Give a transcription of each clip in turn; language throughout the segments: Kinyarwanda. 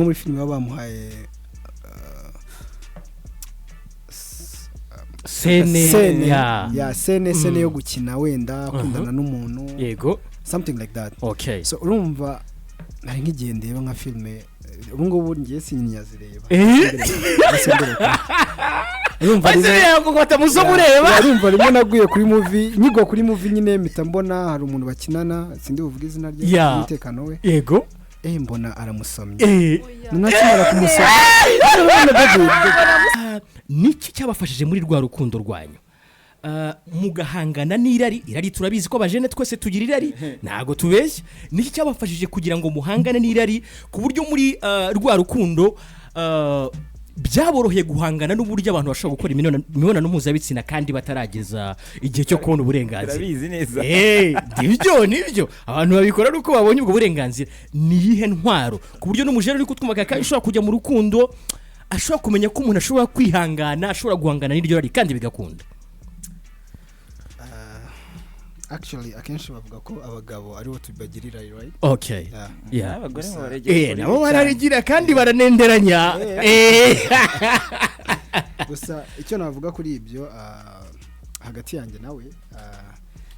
muri filime bamuhaye sene yo gukina wenda kundana n'umuntu yego something like that. Okay, so urumva nari ngigiye ndeba nka filime ubu ngubu ngiye sinyazireba urumva rero ngo Abamusoma ureba urumva rimwe naguye kuri movie nyigo kuri movie nyine mpita mbona hari umuntu bakinana sindi buvuga izina rye umutekano we yego mbona aramusomye mwakimara kumusoma niki cyabafashije muri rwa rukundo rwanyu mugahangana n'irari turabizi ko bajene twese tugira irari ntago tubeshye niki cyabafashije kugira ngo muhangane n'irari ku buryo muri rwa rukundo byaboroheye guhangana n'uburyo abantu bashobora gukora imibonano mpuzabitsina kandi batarageza igihe cyo kubona uburenganzira. Turabizi neza nibyo abantu babikora nuko babonye ubwo burenganzira. Niyihe ntwaro ku buryo n'umujene uri kutwumva kandi ushobora kujya mu rukundo ashobora kumenya ko umuntu ashobora kwihangana, ashobora guhangana n'iryo rari kandi bigakunda? Actually akenshi bavuga ko abagabo ari bo tubagirira, right? Okay, abagore baregera nabo bararegira kandi baranenderanya. Gusa icyo navuga kuri ibyo hagati yanjye nawe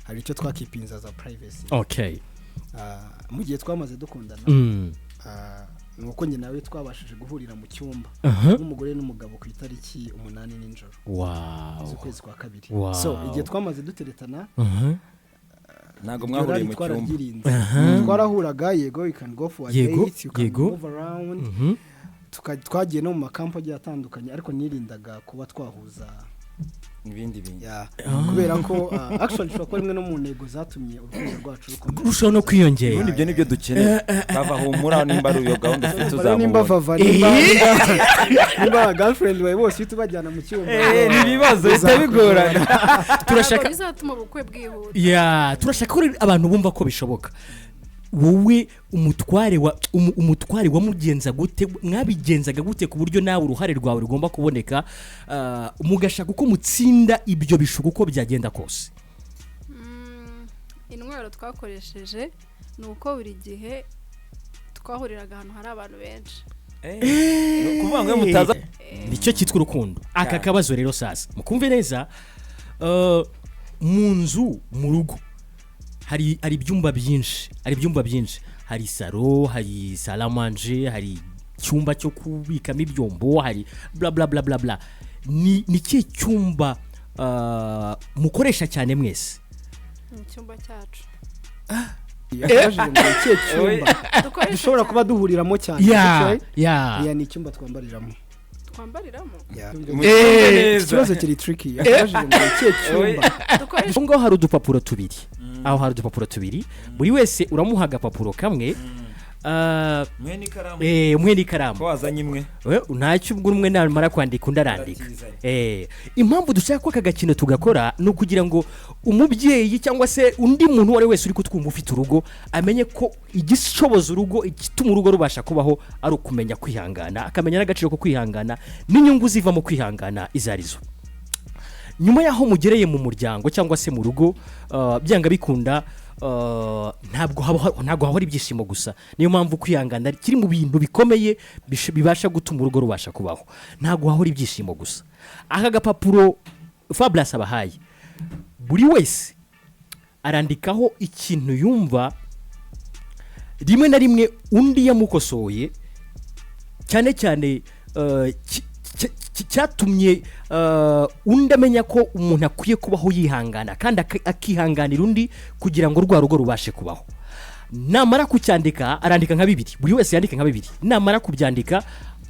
hari icyo twakipinza za privacy. Okay, mu gihe twamaze dukundana nuko njye nawe twabashije guhurira mu cyumba n'umugore n'umugabo ku itariki 8 n'ijoro. Wow, z'ukwezi kwa kabiri. Wow. So igihe twamaze duteretana nago mwahuriye mu cyumba twarahuraga, yego you can go for a date, you can move around. Twagiye no mu makampo agiye atandukanye ariko nirindaga kuba twahuza ibindi bintu kubera ko actually shobora rimwe no mu ntego zatumye urukundo rwacu rushaho no kwiyongera. Ubundi ibyo nibyo dukeneye bava humura nimba ruyo gahunda ufite uzamubona nimba vava nimba girlfriend wawe bose tubajyana mu cyumba nibibazo bitabigorana. Turashaka bizatuma ubukwe bwihuta. Turashaka ko abantu bumva ko bishoboka. Wowe umutware wa mugenza gute, mwabigenzaga gute ku buryo nawe uruhare rwawe rugomba kuboneka mugashaka uko mutsinda ibyo bishuko uko byagenda kose? Intwaro twakoresheje nuko buri gihe twahuriraga ahantu hari abantu benshi. Kuvuga ngo mutaza nicyo cyitwa urukundo. Aka kabazo rero sasa mukumve neza, mu nzu mu rugo hari ibyumba byinshi, hari salo, hari salamanje, hari cyumba cyo kubikamo ibyombo, hari bla bla bla bla bla. Ni cye cyumba mukoresha cyane mwese? Icyumba cyacu dushobora kuba duhuriramo cyane. Ni icyumba twambariramo. Ikibazo kiri tricky. Ngo hari udupapuro tubiri. Aho hari udupapuro tubiri, buri wese uramuha agapapuro kamwe. Umwe n'ikaramu. Wazanye imwe. Ntacyo ubwo umwe namara kwandika undarandika. Impamvu dushaka ko akagakino tugakora no kugira ngo umubyeyi cyangwa se undi muntu wari wese uri kutwumva ufite urugo amenye ko igishoboza urugo, igituma urugo rubasha kubaho ari ukumenya kwihangana, akamenya n'agaciro ko kwihangana n'inyungu ziva mu kwihangana izarizo. Nyuma yaho mugereye mu muryango cyangwa se mu rugo, byanga bikunda ntabwo hahora ibyishimo gusa. Niyo mpamvu kwihangana kiri mu bintu bikomeye bibasha gutuma urugo rubasha kubaho. Ntabwo hahora ibyishimo gusa. Aka gapapuro Fabulous abahaye, buri wese arandikaho ikintu yumva rimwe na rimwe undi yamukosoye cyane cyane cyatumye undi amenya ko umuntu akwiye kubaho yihangana kandi akihanganira undi kugira ngo rwa rugo rubashe kubaho. Namara kucyandika arandika nka bibiri, buri wese yandika nka bibiri. Namara kubyandika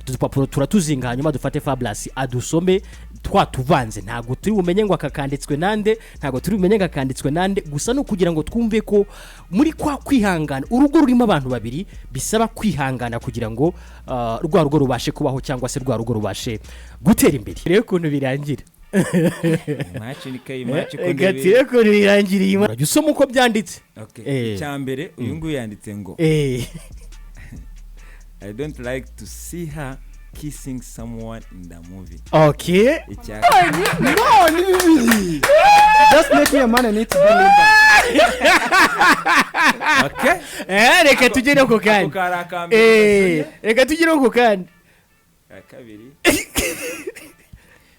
udupapuro turatuzinga, hanyuma dufate Fabulous adusome twatuvanze. Ntago turi bumenye ngo akakanditswe nande, ntago turi bumenye ngakanditswe nande, gusa no kugira ngo twumve ko muri kwa kwihangana urugo rurimo abantu babiri bisaba kwihangana kugira ngo rwa rugo rubashe kubaho cyangwa se rwa rugo rubashe gutera imbere. Rero kuntu birangira gatire ko birangiriye urajya usoma uko byanditse. Icyambere uyu nguyu yanditse ngo I don't like to see her kissing someone in the movie. Okay. No, just make me a man, I need to be Lynda. Okay. Reka tujye no ku kandi. Reka tujye no ku kandi. Kabiri.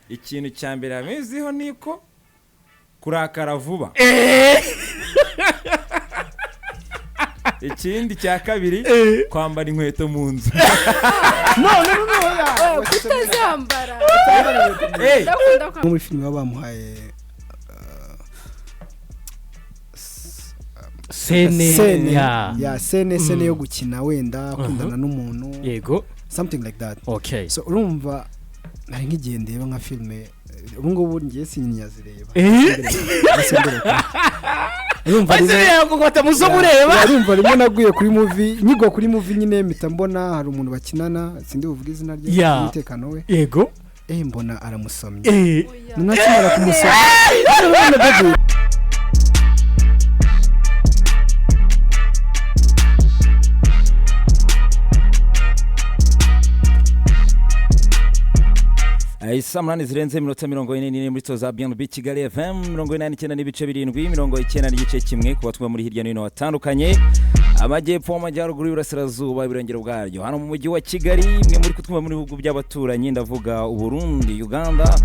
Ikintu cya mbere ameziho niko kurakara vuba. Ikindi cya kabiri kwambara inkweto mu nzu. no kutazambara muri filime bamuhaye sene yo gukina wenda kundana n'umuntu yego something like that. Okay, so urumva nari nkigiye ndeba nka filime ubu ngubu ngiye sinyazireba urumva rimwe naguye kuri movie nyigo kuri movie nyine mpita mbona hari umuntu bakinana sindi buvuga izina rye umutekano we yego mbona aramusomye nunakimara kumusoma Saa munani zirenze iminota 44 muri toza BNB Kigali FM 89 n'ibice 7 90 n'igice kimwe kuba twa muri hirya no hino watandukanye amajyepfo amajyaruguru y'Iburasirazuba ibirengero bwaryo hano mu mujyi wa Kigali mwe muri kutwumva muri bihugu by'abaturanyi ndavuga u Burundi, Uganda,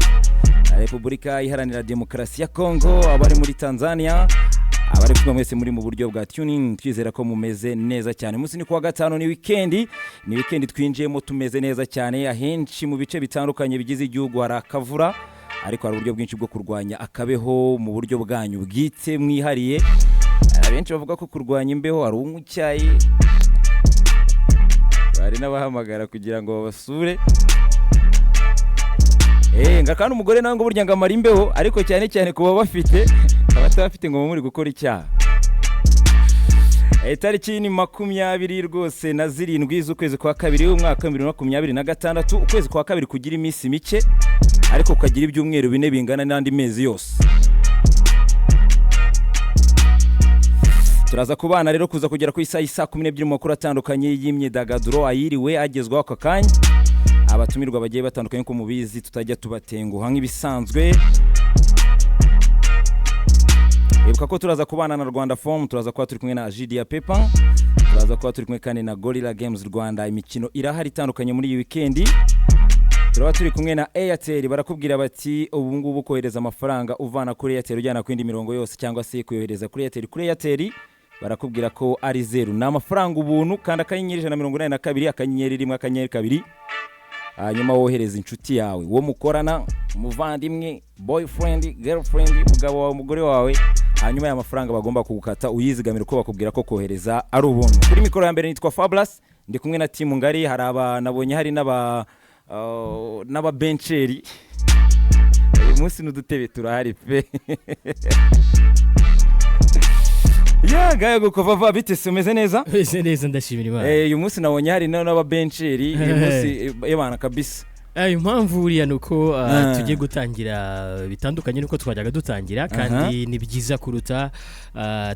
Repubulika Iharanira Demokarasi ya Kongo, abari muri Tanzania, abari kumwe mwese muri mu buryo bwa tuning twizera ko mumeze neza cyane. Musi ni kuwa gatano ni weekend twinjiyemo tumeze neza cyane ahenshi mu bice bitandukanye bigize igihugu hari akavura ariko hari uburyo bwinshi bwo kurwanya akabeho mu buryo bwanyu bwite mwihariye. Abenshi bavuga ko kurwanya imbeho hari umucyayi bari n'abahamagara kugira ngo babasure ngakana umugore nawe ngo burya ngamara imbeho ariko cyane cyane kuba bafite abatafite ngo muri gukora icyaha. Tariki ni 20 rwose na 7 z'ukwezi kwa kabiri umwaka 2026 ukwezi kwa kabiri kugira iminsi mike ariko kukagira ibyumweru bine bingana n'andi mezi yose. Turaza kubana rero kuza kugera ku isaha 12 makuru atandukanye y'imyidagaduro ayiriwe agezwaho aka kanya. Abatumirwa bagiye batandukanye ko mubizi tutajya tubatenguha nk'ibisanzwe. Ibuka ko turaza kubana na Rwanda Form, turaza kuba turi kumwe na Jidia Pepa, turaza kuba turi kumwe kandi na Gorilla Games Rwanda. Imikino irahari itandukanye muri iyi weekend. Turaba turi kumwe na Airtel, barakubwira bati ubu ngubu kohereza amafaranga uvana kuri Airtel ujyana ku indi mirongo yose cyangwa se kuyohereza kuri Airtel barakubwira ko ari 0 na amafaranga ubuntu kandi akanyenyeri 182 akanyenyeri 1 akanyenyeri 2 hanyuma wohereza inshuti yawe wo mukorana umuvandimwe boyfriend girlfriend mugabo wawe umugore wawe hanyuma ya mafaranga bagomba kugukata uyizigamira uko bakubwira ko kohereza ari ubuntu. Kuri mikoro ya mbere nitwa Fabulous ndi kumwe na team ngari hari nabonye hari n'aba bencheri uyu munsi n'udutebe turahari pe gayo gukova bite someze neza ndashimira Imana. Uyu munsi nabonye hari n'aba bencheri uyu munsi yabana kabisa. Impamvu uriya nuko tugiye gutangira bitandukanye nuko twajyaga dutangira kandi ni byiza kuruta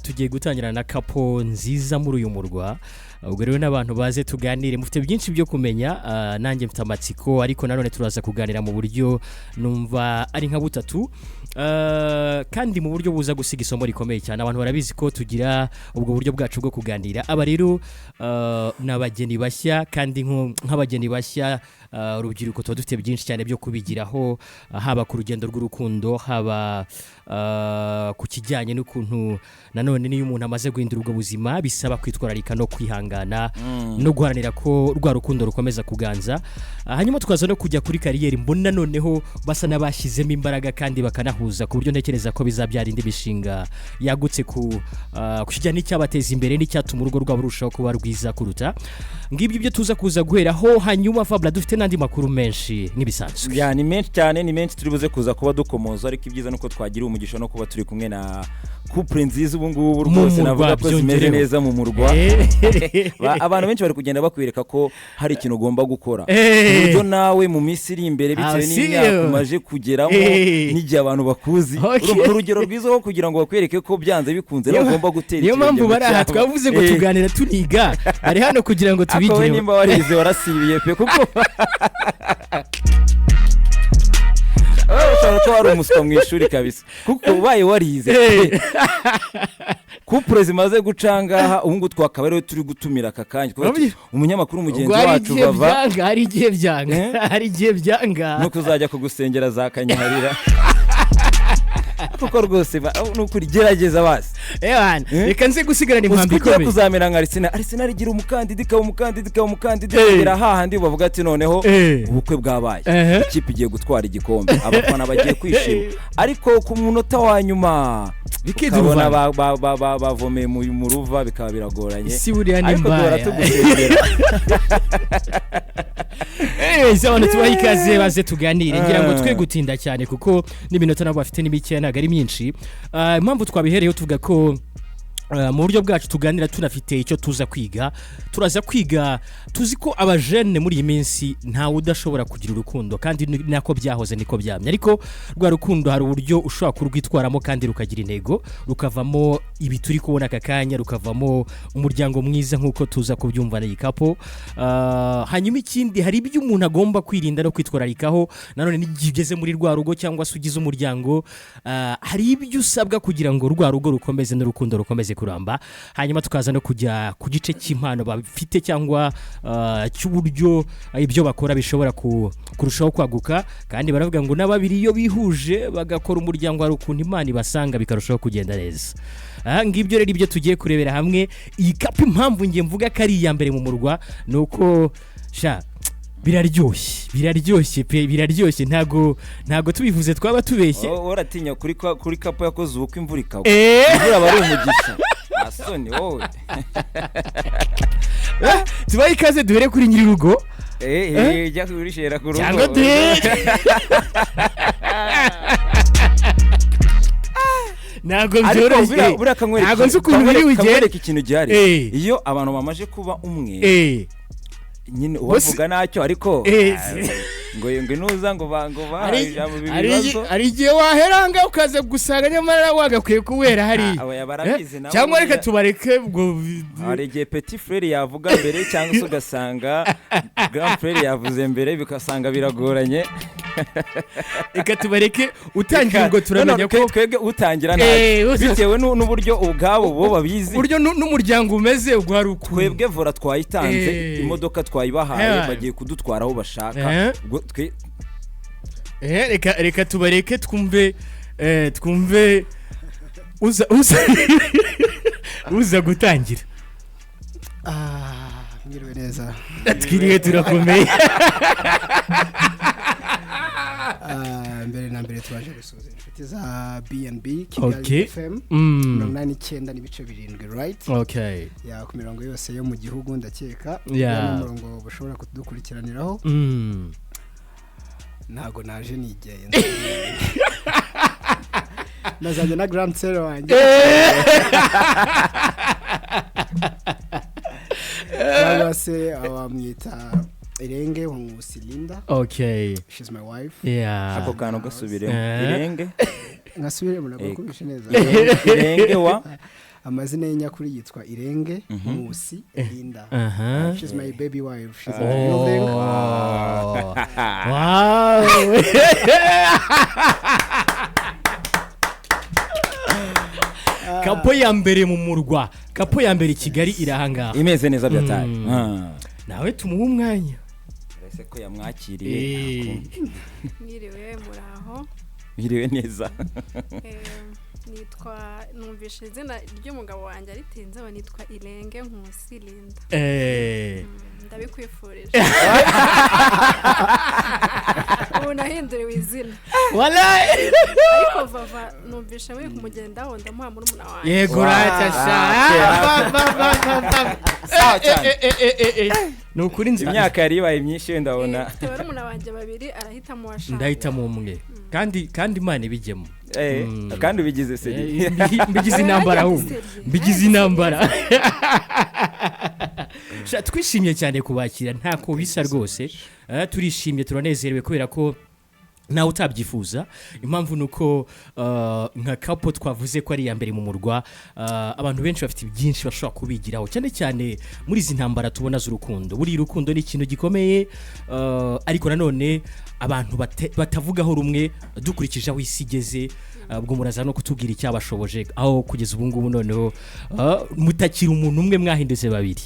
tugiye gutangira na kapo nziza muri uyu murwa. Ubwo rero n'abantu baze tuganire mufite byinshi byo kumenya nanjye mfite amatsiko ariko nanone turaza kuganira mu buryo numva ari nka butatu kandi mu buryo buza gusiga isomo rikomeye cyane. Abantu barabizi ko tugira ubwo buryo bwacu bwo kuganira. Aba rero n'abageni bashya kandi nk'abageni bashya urubyiruko tuba dufite byinshi cyane byo kubigiraho haba ku rugendo rw'urukundo haba ku kijyanye n'ukuntu nanone niyo umuntu amaze guhindura ubwo buzima bisaba kwitwararika no kwihangana no guharanira ko rwa rukundo rukomeza kuganza. Hanyuma tukaza no kujya kuri kariyeri mbona noneho basa n'abashyizemo imbaraga kandi bakanahuza ku buryo ntekereza ko bizabyara indi mishinga yagutse ku kijyanye n'icyabateza imbere n'icyatuma urugo rwabo rushaho kuba rwiza kuruta. Ngibyo byo tuza kuza guheraho hanyuma Fabla dufite n'andi makuru menshi nk'ibisanzwe. Ni menshi cyane ni menshi turibuze kuza kuba dukomoza ariko ibyiza nuko twagira umugisha no kuba turi kumwe na couple nziza ubu ngubu rwose navuga ko zimeze neza mu murwa. Abantu benshi bari kugenda bakwereka ko hari ikintu ugomba gukora buryo nawe mu minsi iri imbere bitewe n'imyaka umaje kugeramo n'igihe abantu bakuzi urugero rwiza ho kugira ngo bakwereke ko byanze bikunze nawe ugomba gutera. Niyo mpamvu bari aha twavuze ngo tuganira tuniga ari hano kugira ngo tubigire. Ako nimba warize warasibiye pe kuko ushobora kuba wari umuswa mu ishuri kabisa kuko ubaye warize couple zimaze gucangaha ubu ngo twakaba rero turi gutumira aka kanya umunyamakuru mugenzi wacu bava hari igihe byanga no kuzajya kugusengera za kanyaharira kuko rwose nukuri gerageza basi reka nze gusigarana impamvu ikomeye kuzamera nka Arsenal igira umukandida kugera hahandi bavuga ati noneho ubukwe bwabaye ikipe igiye gutwara igikombe abafana bagiye kwishima ariko ku munota wa nyuma bikabona bavomeye mu ruva bikaba biragoranye ariko dora tugusengera abantu tubaha ikaze baze tuganire ngira ngo twe gutinda cyane kuko n'iminota nabo bafite n'imike ntago ari myinshi impamvu twabihereyeho tuvuga ko mu buryo bwacu tuganira tunafite icyo tuza kwiga turaza kwiga tuzi ko abajene muri iyi minsi ntawe udashobora kugira urukundo kandi nako byahoze niko byamye ariko rwa rukundo hari uburyo ushobora kurwitwaramo kandi rukagira intego rukavamo ibi turi kubona aka kanya rukavamo umuryango mwiza nk'uko tuza kubyumva na kapo hanyuma ikindi hari ibyo umuntu agomba kwirinda no kwitwararikaho nanone n'igihe ugeze muri rwa rugo cyangwa se ugize umuryango hari ibyo usabwa kugira ngo rwa rugo rukomeze n'urukundo rukomeze kuramba hanyuma tukaza no kujya ku gice cy'impano bafite cyangwa cy'uburyo ibyo bakora bishobora kurushaho kwaguka kandi baravuga ngo n'ababiri iyo bihuje bagakora umuryango hari ukuntu imana ibasanga bikarushaho kugenda neza ngibyo rero ibyo tugiye kurebera hamwe iyi kapu impamvu ngiye mvuga ko ari iya mbere mu murwa nuko biraryoshye ntago tubivuze twaba tubeshye uratinya kuri kapu yakoze ubukwe imvura ikagwa imvura aba ari umugisha asoni wowe tubaye ikaze duhere kuri nyiri rugo jya kurishera ku rugo cyangwa ntago byoroshye ntago nzi ukuntu biri bugere ikintu gihari iyo abantu bamaje kuba umwe nyine ubavuga nacyo ariko ngo nuza ngo ari igihe waheranga ukaza gusanga nyamara wagakwiye kuwera hariya cyangwa reka tubareke ubwo hari igihe petit frere yavuga mbere cyangwa se ugasanga grand frere yavuze mbere bikasanga biragoranye reka tubareke utangira ubwo turamenya ko twebwe utangira bitewe n'uburyo ubwabo bo babizi uburyo n'umuryango umeze ubwo hari ukuntu twebwe vora twayitanze imodoka twayibahaye bagiye kudutwara aho bashaka reka tubareke twumve uza gutangira mwiriwe neza twiriwe turakomeye mbere na mbere twaje gusuhuza inshuti za BNB Kigali FM 89.7 right ya ku mirongo yose yo mu gihugu ndakeka n'umurongo bashobora kudukurikiraniraho ntago naje nigenze nazanye na grand sale wanjye base abamwita Irenge Nkusi Lynda she's my wife ako kantu gasubire Irenge ngasubire munakubisha neza Irenge wa amazina y'inyakuri yitwa Irenge Nkusi Lynda she's my baby wife she's a building wow kapo ya mbere mu murwa kapo ya mbere Kigali irahanga imeze neza byataye nawe tumuha umwanya ese ko yamwakiriye mwiriwe muraho mwiriwe neza numvishe izina ry'umugabo wanjye aritinze nitwa Irenge Nkusi Lynda ndabikwifurije ubu nahinduriwe izina ariko vava numvishe muri kumugendaho ndamuha muri umuna wanjye yego ratasha ni ukuri nzi imyaka yari ibaye myinshi wenda ndabona mfite barumuna wanjye babiri arahitamo washaka ndahitamo umwe kandi imana ibijyemo kandi ubigize seri mbigize intambara ahubwo mbigize intambara twishimye cyane kubakira ntako bisa rwose turishimye turanezerewe kubera ko nawe utabyifuza impamvu nuko nka couple twavuze ko ari ya mbere mu murwa abantu benshi bafite byinshi bashobora kubigiraho cyane cyane muri izi ntambara tubona z'urukundo buri rukundo ni ikintu gikomeye ariko nanone abantu batavugaho rumwe dukurikije aho isi igeze ubwo muraza no kutubwira icyabashoboje aho kugeza ubu ngubu noneho mutakira umuntu umwe mwahindutse babiri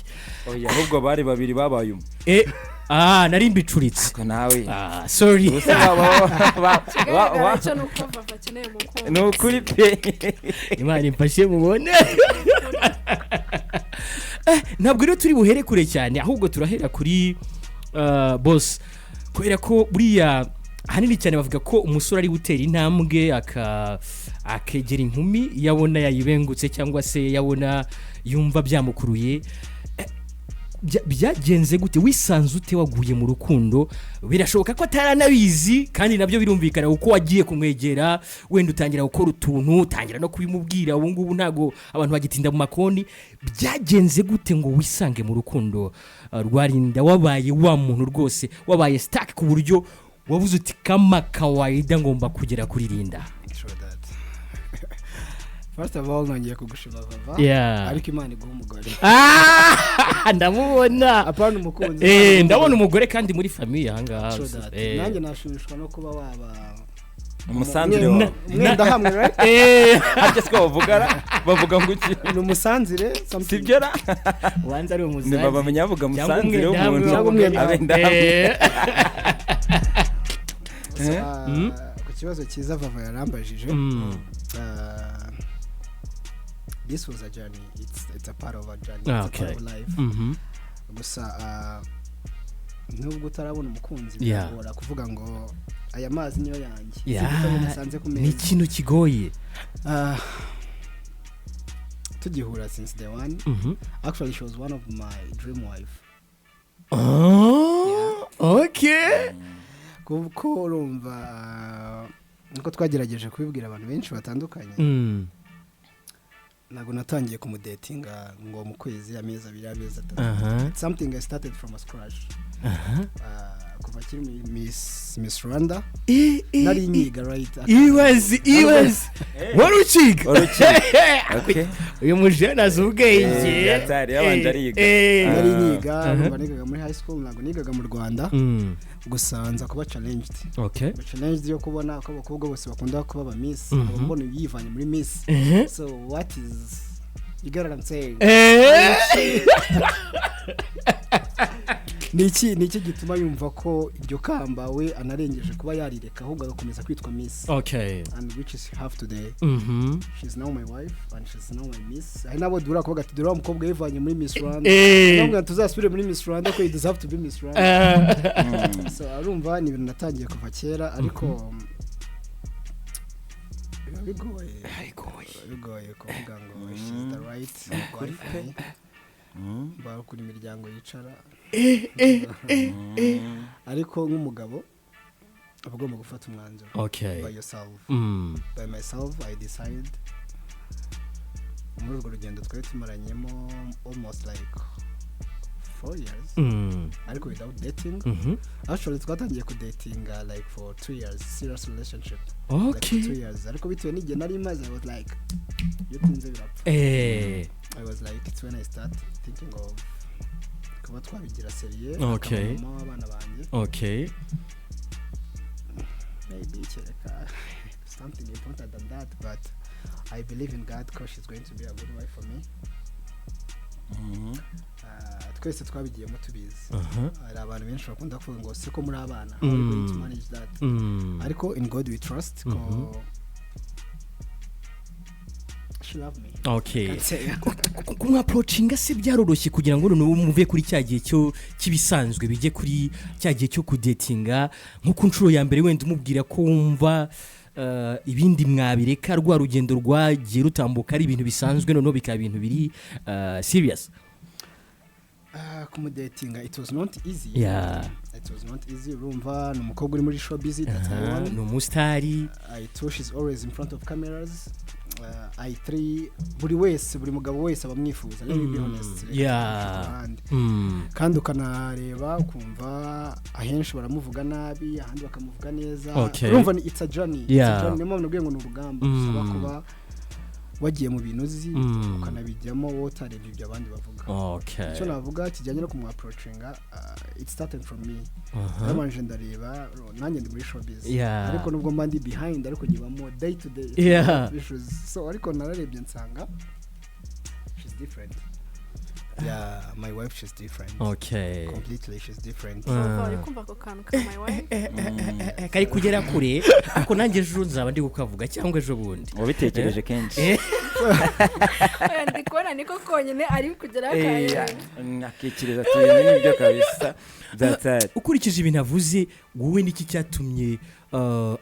oya ahubwo bari babiri babaye nari mbicuritse nawe sorry ni ukuri pe imana imfashe mubone ntabwo rero turi buhere kure cyane ahubwo turahera kuri boss kubera ko buriya hanini cyane bavuga ko umusore ari gutera intambwe akegera inkumi yabona yayibengutse cyangwa se yabona yumva byamukuruye byagenze gute wisanze ute waguye mu rukundo birashoboka ko ataranabizi kandi nabyo birumvikana uko wagiye kumwegera wenda utangira gukora utuntu utangira no kubimubwira ubu ngubu ntago abantu bagitinda mu makoni byagenze gute ngo wisange mu rukundo rwa Lynda wabaye wa muntu rwose wabaye stuck ku buryo wabuze uti kama kawaida ngomba kugera kuri Lynda First of all nongeye kugushima Vava ariko Imana iguha umugore ndamubona apana umukunzi ndabona umugore kandi muri famille ahangaha nanjye nashimishwa no kuba waba umusanzire wawe mwenda hamwe right hajye siko bavuga ngo iki ni umusanzire sibyo ra wanza ari umusanzire ni baba menyavuga umusanzire w'umuntu abenda ku kibazo cyiza Vava yarambajije this was a journey. It's a part of a journey. It's a part of life. Gusa nubwo utarabona umukunzi biragora kuvuga ngo aya mazi niyo yanjye. Ni ikintu kigoye. Tugihura since day one. Actually she was one of my dream wife. Okay. Kuko urumva nuko twagerageje kubibwira abantu benshi batandukanye. Nago natangiye kumudatinga ngo mu kwezi amezi 2 amezi 3 it's something I started from a scratch kuva kiri Miss Rwanda nari nyiga right iwas waruchiga okay uyu mujana zubwenge yatari yabanje ariga nari nyiga nigaga muri high school nago nigaga mu Rwanda gusa nza kuba challenged challenged yo kubona ko abakobwa bose bakunda kuba ba miss mbona yivanye muri miss so what is you get what I'm saying niki gituma yumva ko iryo kamba we anarengeje kuba yarireka ahubwo agakomeza kwitwa miss and which is half today she's now my wife and she's now my miss I nabo dura kuvuga ati dura umukobwa yivanye muri Miss Rwanda ntabwo tuzasubire muri Miss Rwanda ko it deserve to be Miss Rwanda so arumva ni ibintu natangiye kuva kera ariko bigoye kuvuga ngo she's the right wife bakuri imiryango yicara ariko nk'umugabo abagomba gufata umwanzuro by yourself by myself I decide muri urwo rugendo twari tumaranyemo almost like 4 years ariko without dating actually twatangiye kudating like for 2 years serious relationship like 2 years ariko bitewe n'igihe nari maze I was like yutinze birapfa I was like it's when I started thinking of kuba twabigira seriye mama w'abana banjye maybe kereka something important than that but I believe in God because she's going to be a good wife for me twese twabigiyemo tubizi hari abantu benshi bakunda kuvuga ngo siko muri abana how are you going to manage that ariko in God we trust she love me kumwa approachinga se byaroroshye kugira ngo none umuve kuri cyagiye cyo kibisanzwe bijye kuri cyagiye cyo kudatinga nko ku nshuro ya mbere wenda umubwira ko wumva ibindi mwabireka rwa rugendo rwagiye rutambuka ari ibintu bisanzwe none bikaba ibintu biri serious kumudatinga it was not easy it was not easy urumva n'umukobwa uri muri show busy that's one no mustari I thought she's always in front of cameras i3 buri mugabo wese abamwifuza let me be honest kandi ukanareba ukumva ahenshi baramuvuga nabi ahandi bakamuvuga neza urumva it's a journey niyo mpamvu nabwiye ngo ni urugamba usaba kuba wagiye mu bintu uzi ukanabijyamo wotarebye ibyo abandi bavuga icyo navuga kijyanye no kumwaproachinga it started from me namanje ndareba nanjye ndi muri showbiz ariko nubwo mba ndi behind ariko nyibamo day to day issues so ariko nararebye nsanga she's different my wife she's different completely she's different kumva ko kantu ka my wife kari kugera kure ako nanjye ejo nzaba ndi kukavuga cyangwa ejo bundi wabitekereje kenshi ndikora niko konyine ari kugera akaye nakikiriza tumenye ibyo kabisa ukurikije ibintu avuze wowe niki cyatumye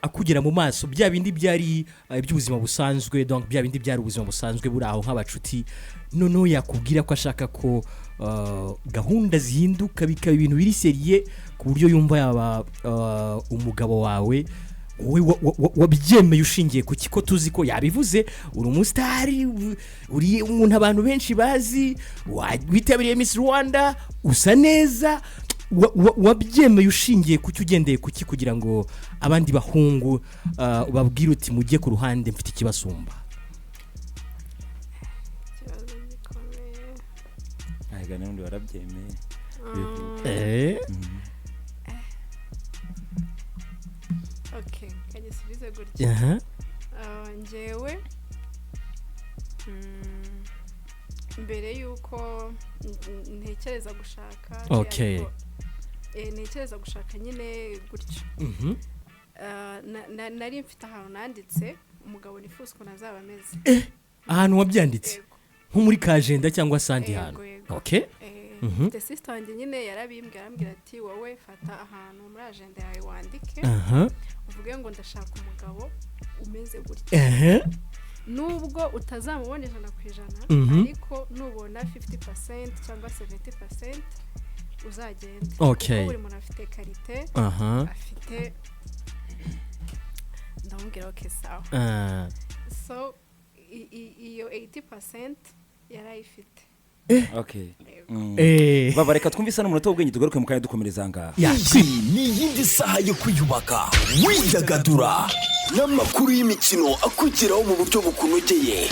akugera mu maso bya bindi byari iby'ubuzima busanzwe donc bya bindi byari ubuzima busanzwe buri aho nk'abacuti noneho yakubwira ko ashaka ko gahunda zihinduka bikaba ibintu biri seriye ku buryo yumva yaba umugabo wawe wowe wabyemeye ushingiye ku kiko tuzi ko yabivuze uri umusitari uri umuntu abantu benshi bazi witabiriye Miss Rwanda usa neza wabyemeye ushingiye ku cyo ugendeye kuki kugira ngo abandi bahungu babwire uti mujye ku ruhande mfite ikibasumba ntabwo n'undi warabyemeye okay kagisubize gutya njyewe mbere yuko ntekereza gushaka ntekereza gushaka nyine gutyo nari mfite ahantu nanditse umugabo nifuza ko nazaba ameze ahantu wabyanditse nko muri kajenda cyangwa sandi hantu the sister wanjye nyine yarabimbwira arambwira ati wowe fata ahantu muri agenda yawe wandike uvuge ngo ndashaka umugabo umeze gutya nubwo utazamubona 100% ariko nubona 50% cyangwa 70% uzagenda buri muntu afite karite afite ndamubwira okay sawa so iyo 80% yarayifite baba reka twumvise n'umunota w'ubwenge tugaruke mu kanya dukomereza ngaha ni yindi saha yo kwiyubaka widagadura n'amakuru y'imikino akugeraho mu buryo bukunogeye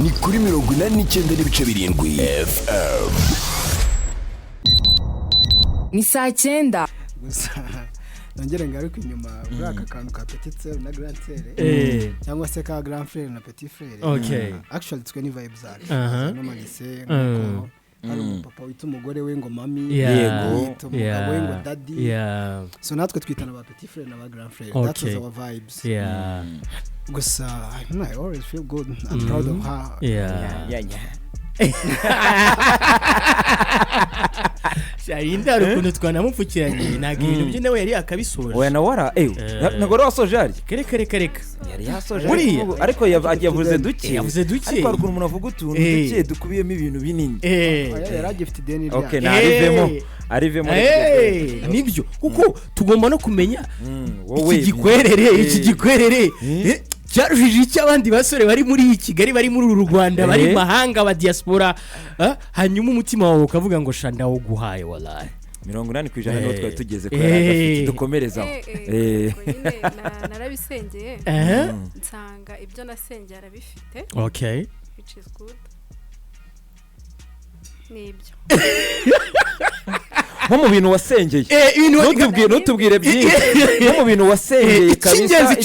ni kuri 89.7 FM ni saa 9 nongere ngaruka inyuma muri aka kantu ka petit frère na grand frère cyangwa se ka grand frère na petit frère actually twe ni vibes zacu no malise ngo hari umupapa wita umugore we ngo mami yego umugabo we ngo daddy so natwe twitana ba petit frère na ba grand frère that's our vibes gusa I always feel good I'm proud of her Lynda rukundo twanamupfukiranye naga ibintu byo nawe yari akabisoje oya na wara nagoro wasoje ari kereka yari yasoje ariko yavuze duke ariko hari umuntu avuga utuntu duke dukubiyemo ibintu binini yari agifite deni okay na arivemo nibyo kuko tugomba no kumenya iki gikwerere cyarujije cy'abandi basore bari muri Kigali bari muri uru Rwanda bari mahanga ba diaspora hanyuma umutima wawe ukavuga ngo shanda wo guhaye wallahi 80% niho twari tugeze ko yarafite dukomereza narabisengeye nsanga ibyo nasengeye arabifite which is good nibyo nko mu bintu wasengeye ntutubwire byinshi nko mu bintu wasengeye kabisa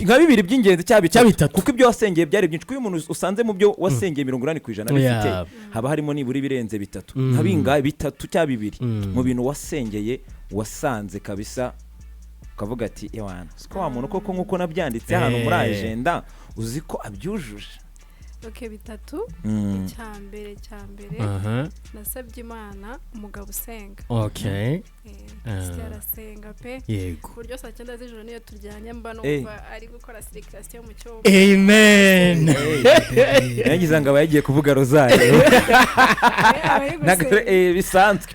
nka bibiri by'ingenzi cyabitatu kuko ibyo wasengeye byari byinshi kuko umuntu usanze mu byo wasengeye 80% bifite haba harimo niburi birenze bitatu nka bingahe bitatu cya bibiri mu bintu wasengeye wasanze kabisa ukavuga ati ewana siko wa muntu koko nkuko nabyanditse hano muri agenda uzi ko abyujuje bitatu icyambere nasabye Imana umugabo usenga arasenga pe buryo saa 9 z'ijoro niyo turyanye mba numva ari gukora circulation mu cyumba amen yagize ngo abagiye kuvuga rozari bisanzwe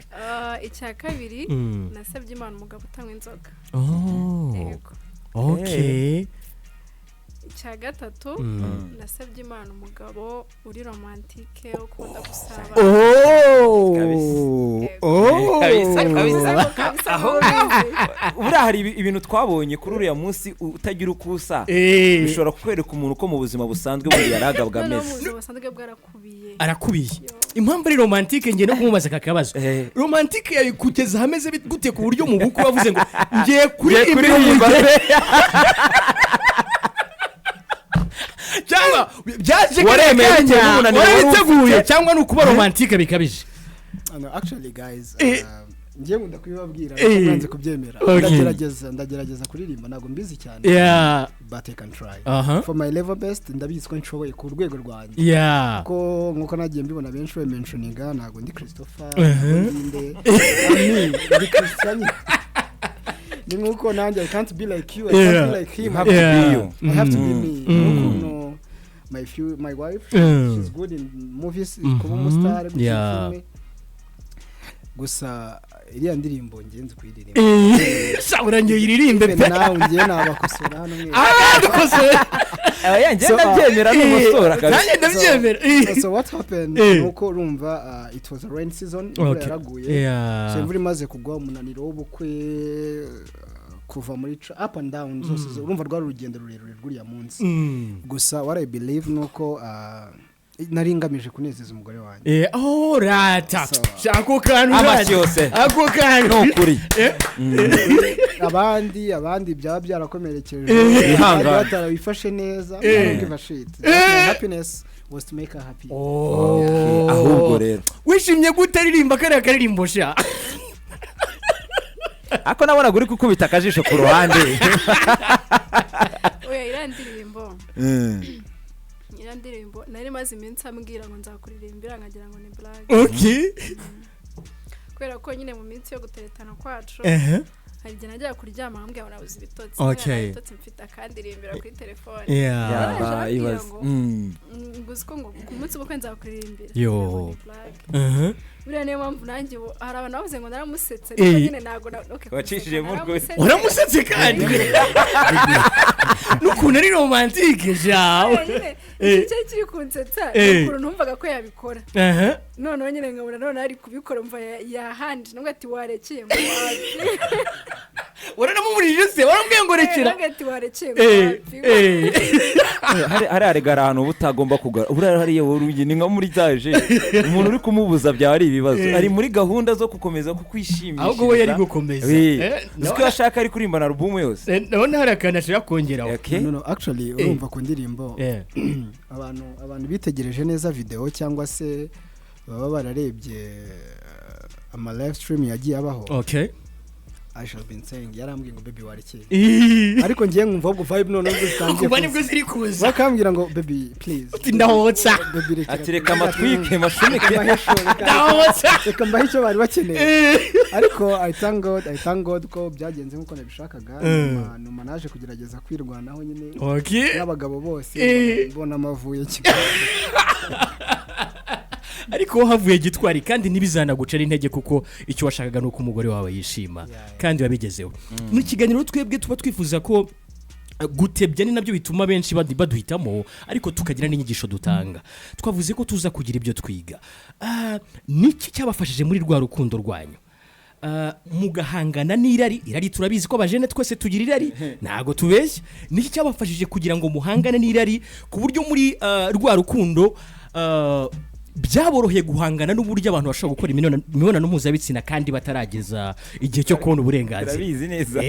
icya kabiri nasabye Imana umugabo utanywa inzoga icya gatatu nasabye Imana umugabo uri romantike ukunda gusaba buriya hari ibintu twabonye kuri uriya munsi utagira uko usa bishobora kukwereka umuntu ko mu buzima busanzwe bundi yaragabwa ameze mu buzima busanzwe arakubiye impamvu ari romantike ngiye no kumubaza aka kabazo romantike yawe kugeza hameze gute ku buryo mu bukwe wavuze ngo ngiye kuririmba cyangwa byaje waremeye cyangwa ni ukuba romantike bikabije actually guys ngiye ngunda kubibabwira ndanze kubyemera ndagerageza kuririmba ntago mbizi cyane but I can try for my level best ndabizi ko nshoboye ku rwego rwanjye ko nkuko nagiye mbibona benshi we mentioninga ntago ndi Christopher Lynda ndi Christian ni nkuko nanjye I can't be like you I can't be like him I have to be me my wife she's good in movies kuba umustar filme gusa iriya ndirimbo ngenzi kuyiririmba shabura ngiye iririmbe pe nawe ngiye nabakosora hano mwe yanjye ndabyemera n'umusora kandi ndabyemera so what happened nuko urumva it was a rain season yaraguye so imvura imaze kugwa umunaniro w'ubukwe kuva muri up and down zose urumva rwari urugendo rurerure rw'uriya munsi gusa what I believe nuko nari ngamije kunezeza umugore wanjye rata shako kantu amashyose ako kantu nokuri abandi byaba byarakomerekeje batarabifashe neza give a shit happiness was to make her happy ahubwo rero wishimye gutaririmba karirimbo sha ako nabona guri kukubita akajisho ku ruhande oya irandirimbo nari maze iminsi ambwira ngo nzakuririmbira nkagira ngo ni blague kubera ko nyine mu minsi yo guteretana kwacu hari igihe najya kuryama ambwira ngo nabuze ibitotsi ibitotsi mfite akandirimbira kuri telefone nguzi ko ngo ku munsi w'ubukwe nzakuririmbira buriya niyo mpamvu nanjye hari abantu bavuze ngo naramusetse ariko nyine ntabwo wacishije mu rwe uramusetse kandi n'ukuntu ari romantike jawe icyo kiri kunsetsa ukuntu numvaga ko yabikora noneho nyine nkabona none ari kubikora mva yahandi nubwo ati warekeye ngo wapi waranamumurije se warambwiye ngo rekera ati warekeye ngo wapi hari ahantu butagomba kugara buriya hariya woruye ni nka muri zaje umuntu uri kumubuza byaba ari ibibazo ari muri gahunda zo gukomeza kukwishimisha ahubwo we yari gukomeza niko yashaka ari kuririmba na album yose none hari akana ashaka kongeraho no actually urumva ku ndirimbo abantu bitegereje neza video cyangwa se baba bararebye ama live stream yagiye abaho I shall been saying yarambwiye ngo baby warekeye ariko ngiye nkumva ubwo vibe none uzitangiye kuba nibwo ziri kuza bakambwira ngo baby please ndahotsa atireka amatwike mashumike ndahotsa reka mbahe icyo bari bakeneye ariko I thank God ko byagenze nkuko nabishakaga nyuma naje kugerageza kwirwanaho nyine n'abagabo bose mbona amavuye kigali ariko havuye gitwari kandi ntibizanagucera intege kuko icyo washakaga nuko umugore wawe yishima kandi wabigezeho mu kiganiro twebwe tuba twifuza ko gutebya ni nabyo bituma benshi baduhitamo ariko tukagira n'inyigisho dutanga twavuze ko tuza kugira ibyo twiga niki cyabafashije muri rwa rukundo rwanyu mugahangana n'irari turabizi ko abajene twese tugira irari ntago tubeshye niki cyabafashije kugira ngo muhangane n'irari ku buryo muri rwa rukundo byaboroheye guhangana n'uburyo abantu bashobora gukora imibonano mpuzabitsina kandi batarageza igihe cyo kubona uburenganzira turabizi neza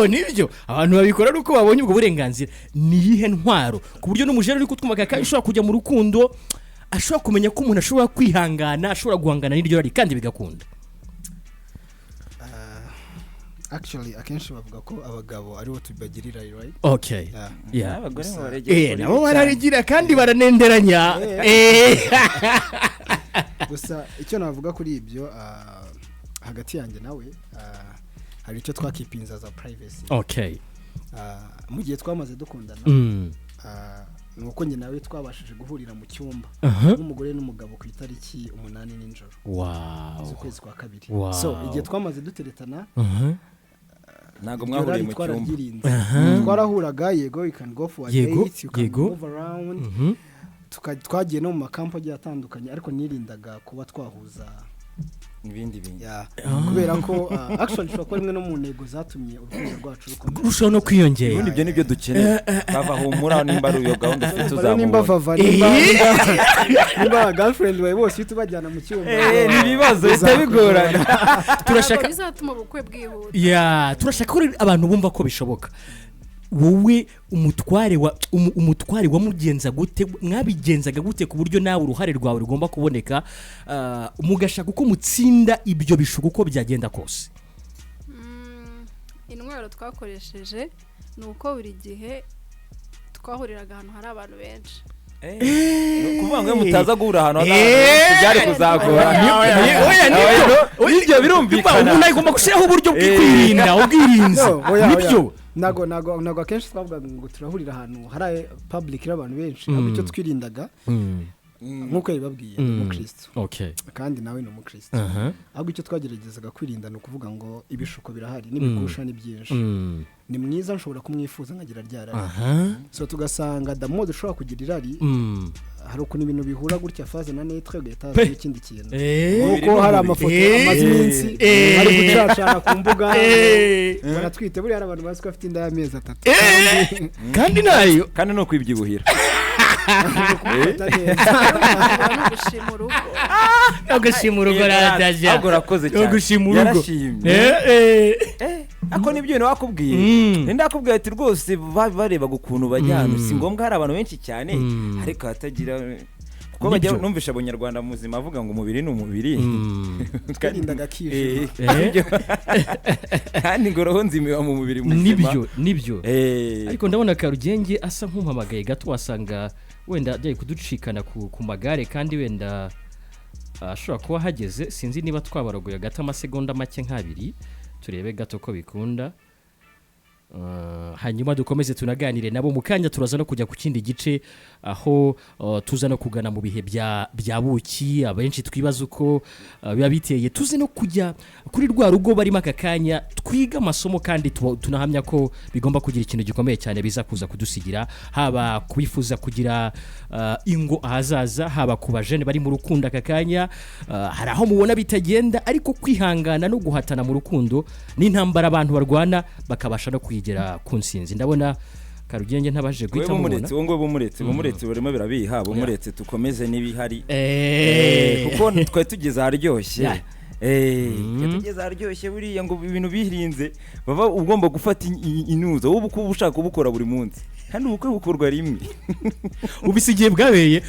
nibyo abantu babikora nuko babonye ubwo burenganzira niyihe ntwaro ku buryo n'umujene uri kutwumva kandi ushobora kujya mu rukundo ashobora kumenya ko umuntu ashobora kwihangana ashobora guhangana n'iryo rari kandi bigakunda actually akenshi bavuga ko abagabo aribo tubagirira right abagore baregera nabo bararegira kandi baranenderanya gusa icyo navuga kuri ibyo hagati yanjye nawe hari icyo twakipinza za privacy mu gihe twamaze dukundana nuko njye nawe twabashije guhurira mu cyumba n'umugore n'umugabo ku itariki 8 nijoro z'ukwezi kwa kabiri so igihe twamaze duteretana ntabwo mwahuriye mu cyumba twarahuraga yego you can go for a date you can move around twagiye no mu makampo agiye atandukanye ariko nirindaga kuba twahuza ibindi bintu kubera ko actually ushobora kuba rimwe no mu ntego zatumye urukundo rwacu rukomera urushaho no kwiyongera ubundi ibyo nibyo dukeneye bava humura nimba ari iyo gahunda ufite uzamubona nimba vava nimba girlfriend wawe bose uhita ubajyana mu cyumba ni ibibazo bitabigorana turashaka bizatuma ubukwe bwihuta turashaka ko abantu bumva ko bishoboka wowe umutware wamugenza gute mwabigenzaga gute ku buryo nawe uruhare rwawe rugomba kuboneka mugashaka uko mutsinda ibyo bishuko uko byagenda kose intwaro twakoresheje ni uko buri gihe twahuriraga ahantu hari abantu benshi kuvuga ngo mutaza guhura ahantu byari kuzagora ibyo birumvikana umuntu agomba gushyiraho uburyo bw'ikwirinda ubwirinzi nibyo nago akenshi twavugaga ngo turahurira ahantu hari public y'abantu benshi ahubwo icyo twirindaga nk'uko yabibabwiye ni umukristo kandi nawe ni umukristo ahubwo icyo twageragezaga kwirinda ni ukuvuga ngo ibishuko birahari n'ibigusha ni byinshi ni mwiza nshobora kumwifuza nkagira ryarari so tugasanga damo dushobora kugira irari hari ukuntu ibintu bihura gutya faze na netre ugahita ikindi kintu nuko hari amafoto amaze iminsi ari gucacana ku mbuga baratwite buri hari abantu bazi ko afite inda y'amezi 3 kandi nayo kandi no kwibyibuhira gushima urugo radaja urakoze cyane yarashimye ako nibyo bintu wakubwiye ndakubwiye ati rwose bareba ukuntu bajyana si ngombwa hari abantu benshi cyane ariko hatagira kuko bajya numvisha abanyarwanda muzima avuga ngo umubiri ni umubiri twarindaga kisha kandi ngo roho nzimiwa mu mubiri muzima nibyo ariko ndabona Karugenge asa nk'umpamagaye gato wasanga wenda ajya kuducikana ku magare kandi wenda ashobora kuba hageze sinzi niba twabarogoye gato amasegonda make nk'abiri turebe gato ko bikunda hanyuma dukomeze tunaganire nabo mukanya turaza no kujya ku kindi gice aho tuza no kugana mu bihe bya buki abenshi twibaza uko biba biteye tuze no kujya kuri rwa rugo barimo aka kanya twiga amasomo kandi tunahamya ko bigomba kugira ikintu gikomeye cyane biza kuza kudusigira haba kubifuza kugira ingo ahazaza haba ku bajene bari mu rukundo aka kanya hari aho mubona bitagenda ariko kwihangana no guhatana mu rukundo n'intambara abantu barwana bakabasha no kugera ku nsinzi ndabona Karugenge ntabaje guhita mubona bumuretse barimo birabiha bumuretse tukomeze n'ibihari kuko twe tugeze aryoshye tugeze aryoshye buriya ngo ibintu bihirinze baba ugomba gufata inuza wowe uko ushaka kubukora buri munsi kandi ubukwe bukorwa rimwe ubisigiye bwabeye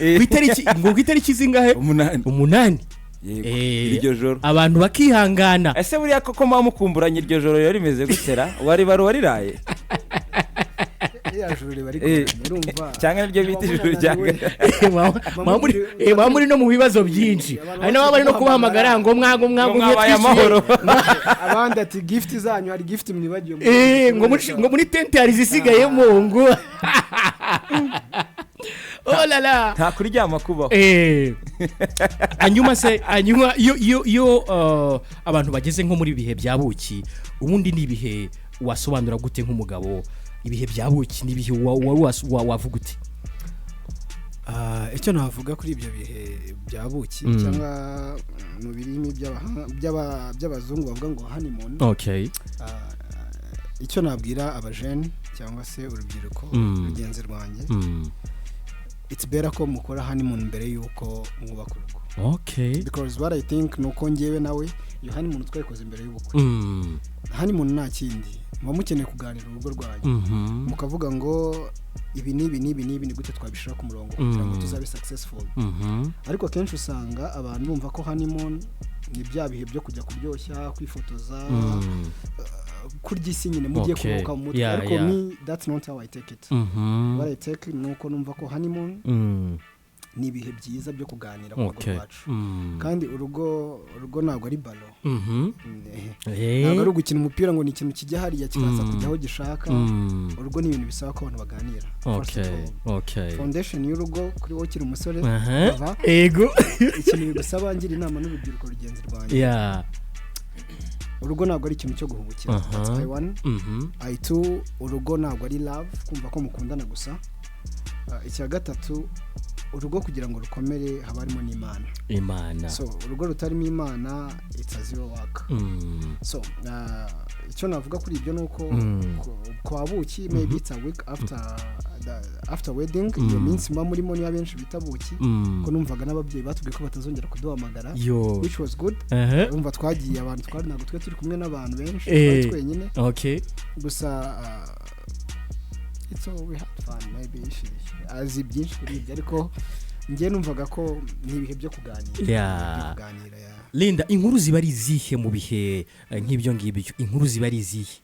ku itariki zingahe 8 iryo joro abantu bakihangana ese buriya koko mukumburanye iryo joro yari rimeze gutera wariraye cyangwa niryo bita ijuru ryanga muri no mu bibazo byinshi hari n'abari no kubahamagara ngo mwago mwabaye amahoro abandi ati gift zanyu hari gift mwibagiye ngo muri tente hari zisigayemo ngo oh la la nta kuryama kubaho anyuma yo abantu bageze nko muri bihe bya buki ubundi ni ibihe wasobanura gute nk'umugabo ibihe bya buki ni ibihe wavuga uti icyo navuga kuri ibyo bihe bya buki cyangwa mu birimi by'abazungu bavuga ngo honeymoon icyo nabwira abajene cyangwa se urubyiruko rugenzi rwanjye it's better ko mukora honeymoon mbere yuko mwubaka urugo because what I think nuko ngewe nawe iyo honeymoon twayikoze imbere y'ubukwe honeymoon nta kindi muba mukeneye kuganira urugo rwanyu mukavuga ngo ibi ni gute twabishira ku murongo kugira ngo tuzabe successful ariko kenshi usanga abantu bumva ko honeymoon ni bya bihe byo kujya kuryoshya kwifotoza kurya isi nyine mugiye kuruhuka mu mutwe ariko me that's not how I take it what I take nuko numva ko honeymoon ni ibihe byiza byo kuganira ku rugo rwacu kandi urugo ntabwo ari balo ntabwo ari ugukina umupira ngo ni ikintu kijya hariya kikaza kujya aho gishaka urugo ni ibintu bisaba ko abantu baganira foundation y'urugo kuri wowe ukiri umusore ego ikintu bigusaba ngira inama n'urubyiruko rugenzi rwanjye urugo ntabwo ari ikintu cyo guhubukira that's I1 I2 urugo ntabwo ari love kumva ko mukundana gusa icya gatatu urugo kugira ngo rukomere haba harimo n'Imana so urugo rutarimo Imana it's a zero work so icyo navuga kuri ibyo nuko kwa buki maybe it's a week after wedding iyo minsi mba murimo ni abenshi bitabuki ko numvaga n'ababyeyi batubwiye ko batazongera kuduhamagara which was good umva twagiye abantu twari ntabwo twe turi kumwe n'abantu benshi twenyine gusa it's all we had fun maybe azi byinshi kuri ibyo ariko ngiye numvaga ko ni ibihe byo kuganira Lynda inkuru ziba ari izihe mu bihe nk'ibyo ngibyo inkuru ziba ari izihe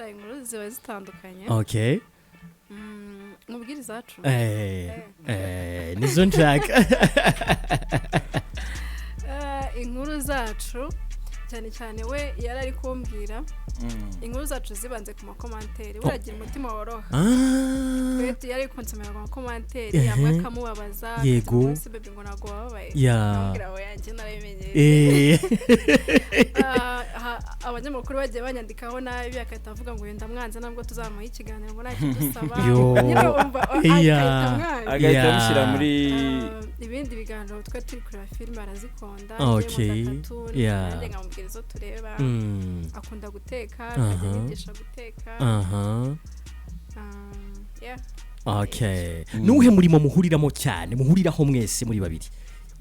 inkuru ziba zitandukanye mubwiriza zacu nizo nshaka inkuru zacu cyane we yari ari kumbwira inkuru zacu zibanze ku makomanteri uragira umutima woroha twete yari konsomera ku makomanteri yamwe akamubabaza yego bebe ngo nago wabaye ngira we yanjye narabimenye abanyamakuru bagiye banyandikaho nabi akahita avuga ngo yenda mwanze nabwo tuzamuha ikiganiro ngo ntacyo dusaba nyine umva agahita amushyira muri ibindi biganiro twe turi kureba filime arazikunda nanjye nkamubwira izo tureba akunda guteka akajya guteka nuhe murimo muhuriramo cyane muhuriraho mwese muri babiri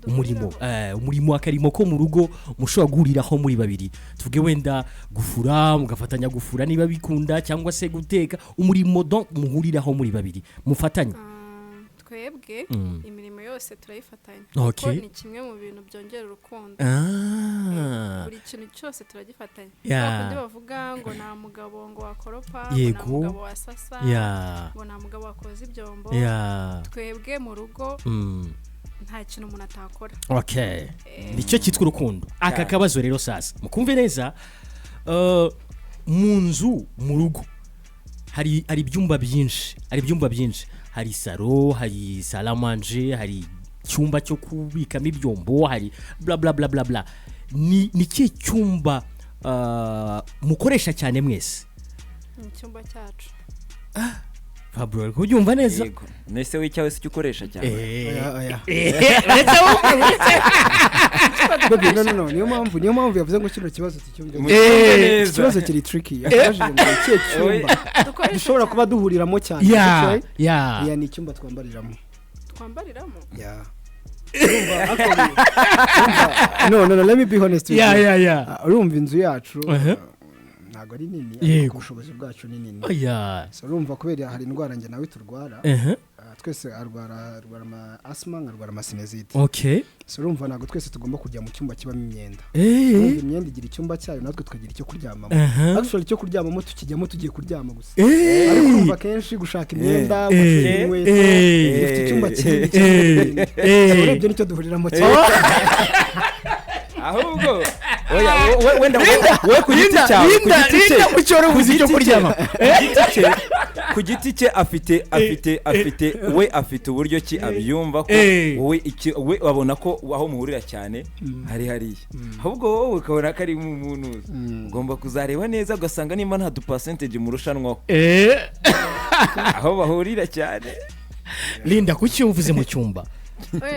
umurimo akarimo ko mu rugo mushobora guhuriraho muri babiri tuvuge wenda gufura mugafatanya gufura niba bikunda cyangwa se guteka umurimo donc muhuriraho muri babiri mufatanya twebwe imirimo yose turayifatanya kuko ni kimwe mu bintu byongera urukundo buri kintu cyose turagifatanya kandi bavuga ngo nta mugabo ngo wakoropa nta mugabo wasasa ngo nta mugabo wakoza ibyombo twebwe mu rugo nta kintu umuntu atakora nicyo cyitwa urukundo aka kabazo rero sasa mukumve neza mu nzu mu rugo hari ibyumba byinshi hari salo hari salamanje hari cyumba cyo kubikamo ibyombo hari bla bla bla bla bla ni cyo cyumba mukoresha cyane mwese icyumba cyacu Fabio kubyumva neza nese w'icyawe se ukoresha cyane no niyo mpamvu yavuze ngo kino kibazo ikibazo kiri tricky yaje ngo cye cyumba dushobora kuba duhuriramo cyane ni icyumba twambariramo no let me be honest with you urumva inzu yacu ntago ari nini ariko ubushobozi bwacu ni nini so urumva kubera hari indwara nge nawe turwara twese arwara asma nkarwara amasinezite so urumva ntago twese tugomba kujya mu cyumba kibamo imyenda imyenda igira icyumba cyayo natwe tukagira icyo kuryamamo actually icyo kuryamamo tukijyamo tugiye kuryama gusa ariko urumva kenshi gushaka imyenda inkweto dufite icyumba kinini urebye nicyo duhuriramo cyane ahubwo wenda we ku giti cyawe ku giti cye afite uburyo ki abyumva ko wowe wabona ko aho muhurira cyane hari hariya ahubwo wowe ukabona ko ari umuntu ugomba kuzareba neza ugasanga nimba nta percentage mu rushanwaho aho bahurira cyane Lynda kuki uvuze mu cyumba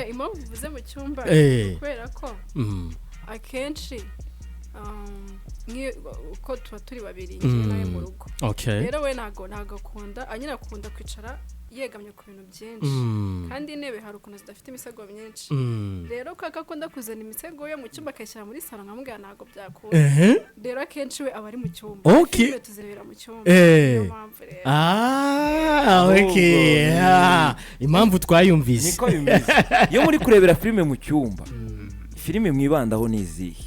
impamvu uvuze mu cyumba kubera ko akenshi uko tuba turi babiri ngiye nawe mu rugo rero we ntago akunda akunda kwicara yegamye ku bintu byinshi kandi intebe hari ukuntu zidafite imisego myinshi rero kaka akunda kuzana imisego yo mu cyumba akayishyira muri salo nkamubwira ntago byakunda rero akenshi we aba ari mu cyumba tuzirebera mu cyumba niyo mpamvu rero impamvu twayumvise niko bimeze iyo muri kurebera filime mu cyumba filime mwibandaho ni izihe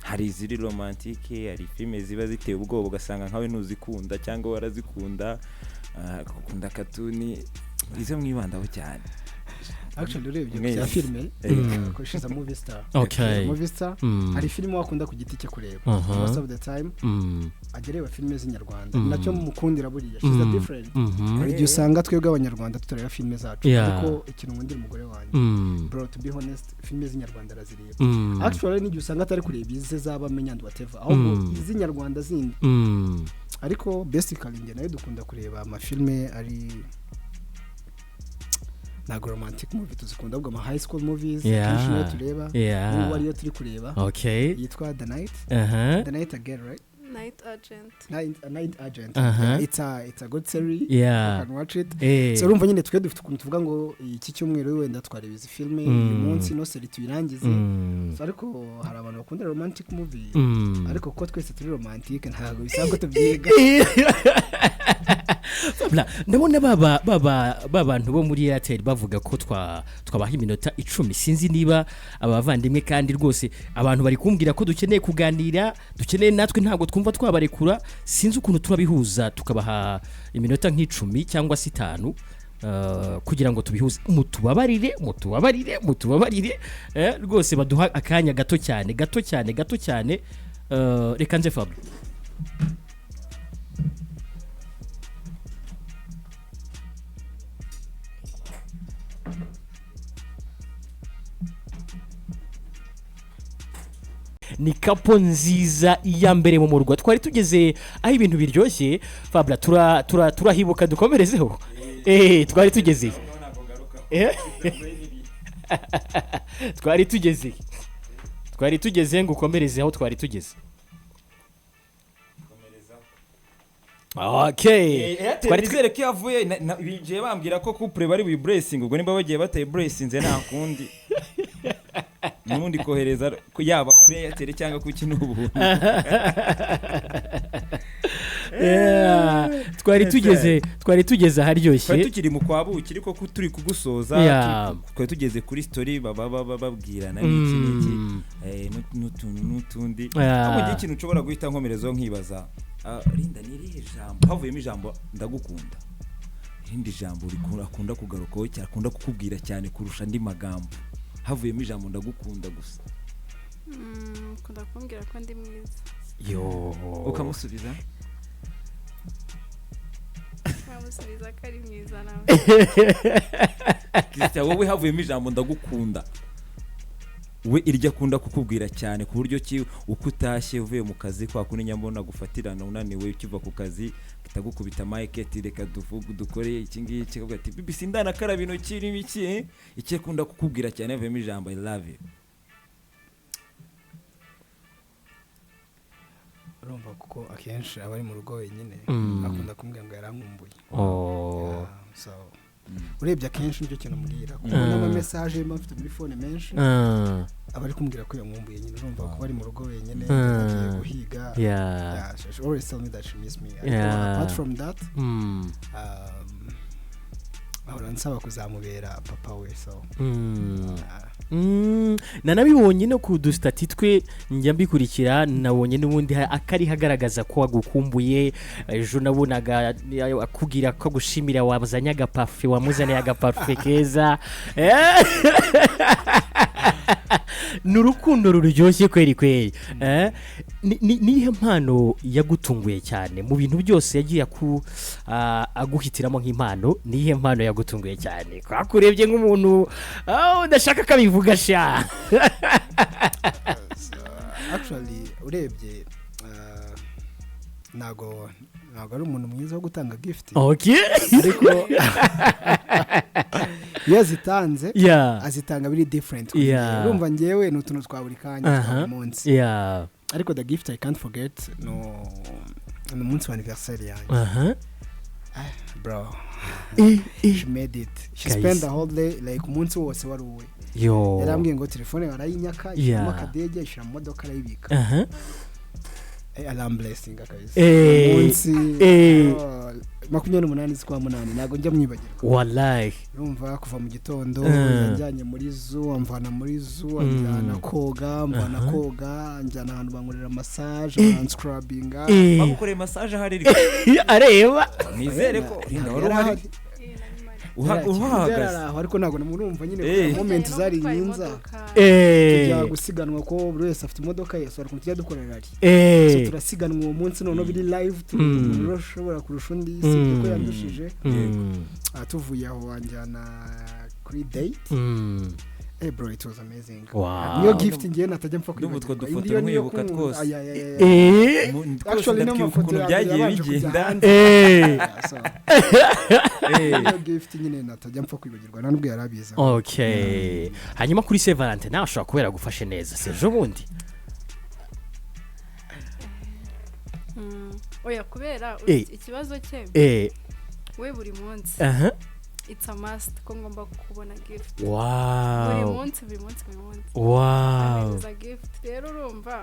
hari iziri romantike hari filime ziba ziteye ubwoba ugasanga nkawe ntuzikunda cyangwa warazikunda ukunda katuni izo mwibandaho cyane actually urebye bya filime akoresha movie star movie star hari filime wakunda ku giti cye kureba most of the time agereba filime z'inyarwanda nacyo mukundira buriya she's a different igihe usanga twebwe abanyarwanda tutareba filime zacu ariko ikintu ngundira umugore wanjye bro to be honest filime z'inyarwanda arazireba actually n'igihe usanga atari kureba ize zaba menya and whatever ahubwo iz'inyarwanda zindi ariko basically nge nayo dukunda kureba amafilme ari ntago romantic movie tuzikunda ahubwo ama high school movies kenshi nayo tureba ubu ariyo turi kureba yitwa The Night Again, right? Night Agent. It's a good series. You can watch it. So urumva nyine twe dufite ukuntu tuvuga ngo iki cyumweru wenda twareba izi filme uyu munsi no seri tuyirangize. So ariko hari abantu bakunda romantic movie ariko ko twese turi romantic ntago bisaba ko tubyiga. Ndabona bantu bo muri Airtel bavuga ko twabaha iminota 10 sinzi niba abavandimwe kandi rwose abantu bari kumbwira ko dukeneye kuganira dukeneye natwe ntago twumva twabarekura sinzi ukuntu turabihuza tukabaha iminota nk'icumi cyangwa 5 kugira ngo tubihuze mutubabarire rwose baduha akanya gato cyane reka nze Fabio ni kapo nziza iya mbere mu murwa twari tugeze aho ibintu biryoshye Fabra turahibuka dukomerezeho twari tugeze twari tugeze ngo ukomereze aho twari tugeze twizere ko yavuye bigiye bambwira ko couple bari bu blessing ubwo nimba bagiye bataye blessinze nta kundi nundi kohereza yaba kuri Airtel cyangwa ku kintu ubu twari tugeze haryoshye twari tukiri mu kwabuki ariko ko turi kugusoza twari tugeze kuri story babwirana n'iki n'utundi ahubwo ikintu ushobora guhita nkomerezo nkibaza Lynda nirihe jambo havuyemo ijambo ndagukunda irindi jambo akunda kugarukaho cyakunda kukubwira cyane kurusha andi magambo havuyemo ijambo ndagukunda gusa kunda kumbwira ko ndi mwiza ukamusubiza ko ari mwiza nawe Kristo wowe havuyemo ijambo ndagukunda we irya akunda kukubwira cyane ku buryo ki uko utashye uvuye mu kazi kwa kundi nyambona gufatirana unaniwe ukiva ku kazi kitagukubita mic reka dukore iki ngiki kavuga ati bibi sindana karabino kiri biki iki akunda kukubwira cyane havuyemo ijambo I love you urumva kuko akenshi abari mu rugo wenyine akunda kumbwira ngo yarankumbuye so urebye akenshi nicyo kintu murira kuko n'ama message mafite muri phone menshi abari kumbwira ko yankumbuye nyine urumva ko bari mu rugo wenyine bagiye guhiga she always tell me that she miss me apart from that ahora nsaba kuzamubera papa we so nanabibonye no ku dustati twe njya mbikurikira nabonye n'ubundi akari hagaragaza ko wagukumbuye ejo nabonaga akubwira ko gushimira wabazanya agapafe wamuzaniye agapafe keza n'urukundo ruryoshye kweri nihe mpano yagutunguye cyane mu bintu byose yagiye aguhitiramo nk'impano nihe mpano yagutunguye cyane kwakurebye nk'umuntu udashaka kabivuga sha actually urebye nago ari umuntu mwiza wo gutanga gift ariko yazitanze azitanga biri different urumva ngewe n'utuntu twa buri kanya twa munsi ariko the gift I can't forget no munsi wa anniversary yanjye bro she made it she spent the whole day like umunsi wose wari uwe yarambwiye ngo telefone barayinyaka mu kadege ishira mu modoka arayibika alarm blessing akabisa munsi 28 z'ukwa munani nago njya mwibagirwa wallahi urumva kuva mu gitondo yanjyanye muri zoo amvana muri zoo anjyana koga anjyana ahantu bankorera massage scrubbing bagukoreye massage hari areba nizere ko yarahari uhagaze ariko ntabwo namurumva nyine moment zari nyinza tujya gusiganwa ko buri wese afite imodoka ye so ariko tujya dukorera rally so turasiganwa uwo munsi none biri live turashobora kurusha undi si ko yandushije tuvuye aho wanjyana kuri date bro, it was amazing. Wow. Niyo gift ngiye natajya mpfa kwibuka dufoto nkwibuka twose actually no mafoto byagiye bigenda niyo gift nyine natajya mpfa kwibagirwa nubwo yarabiza. Okay. Hanyuma kuri Saint Valentin nawe ashobora kubera gufashe neza sejo bundi. Oya kubera ikibazo cye we buri munsi it's a must ko ngomba kubona gift. Wow. Buri munsi. Wow. It's a gift rero urumva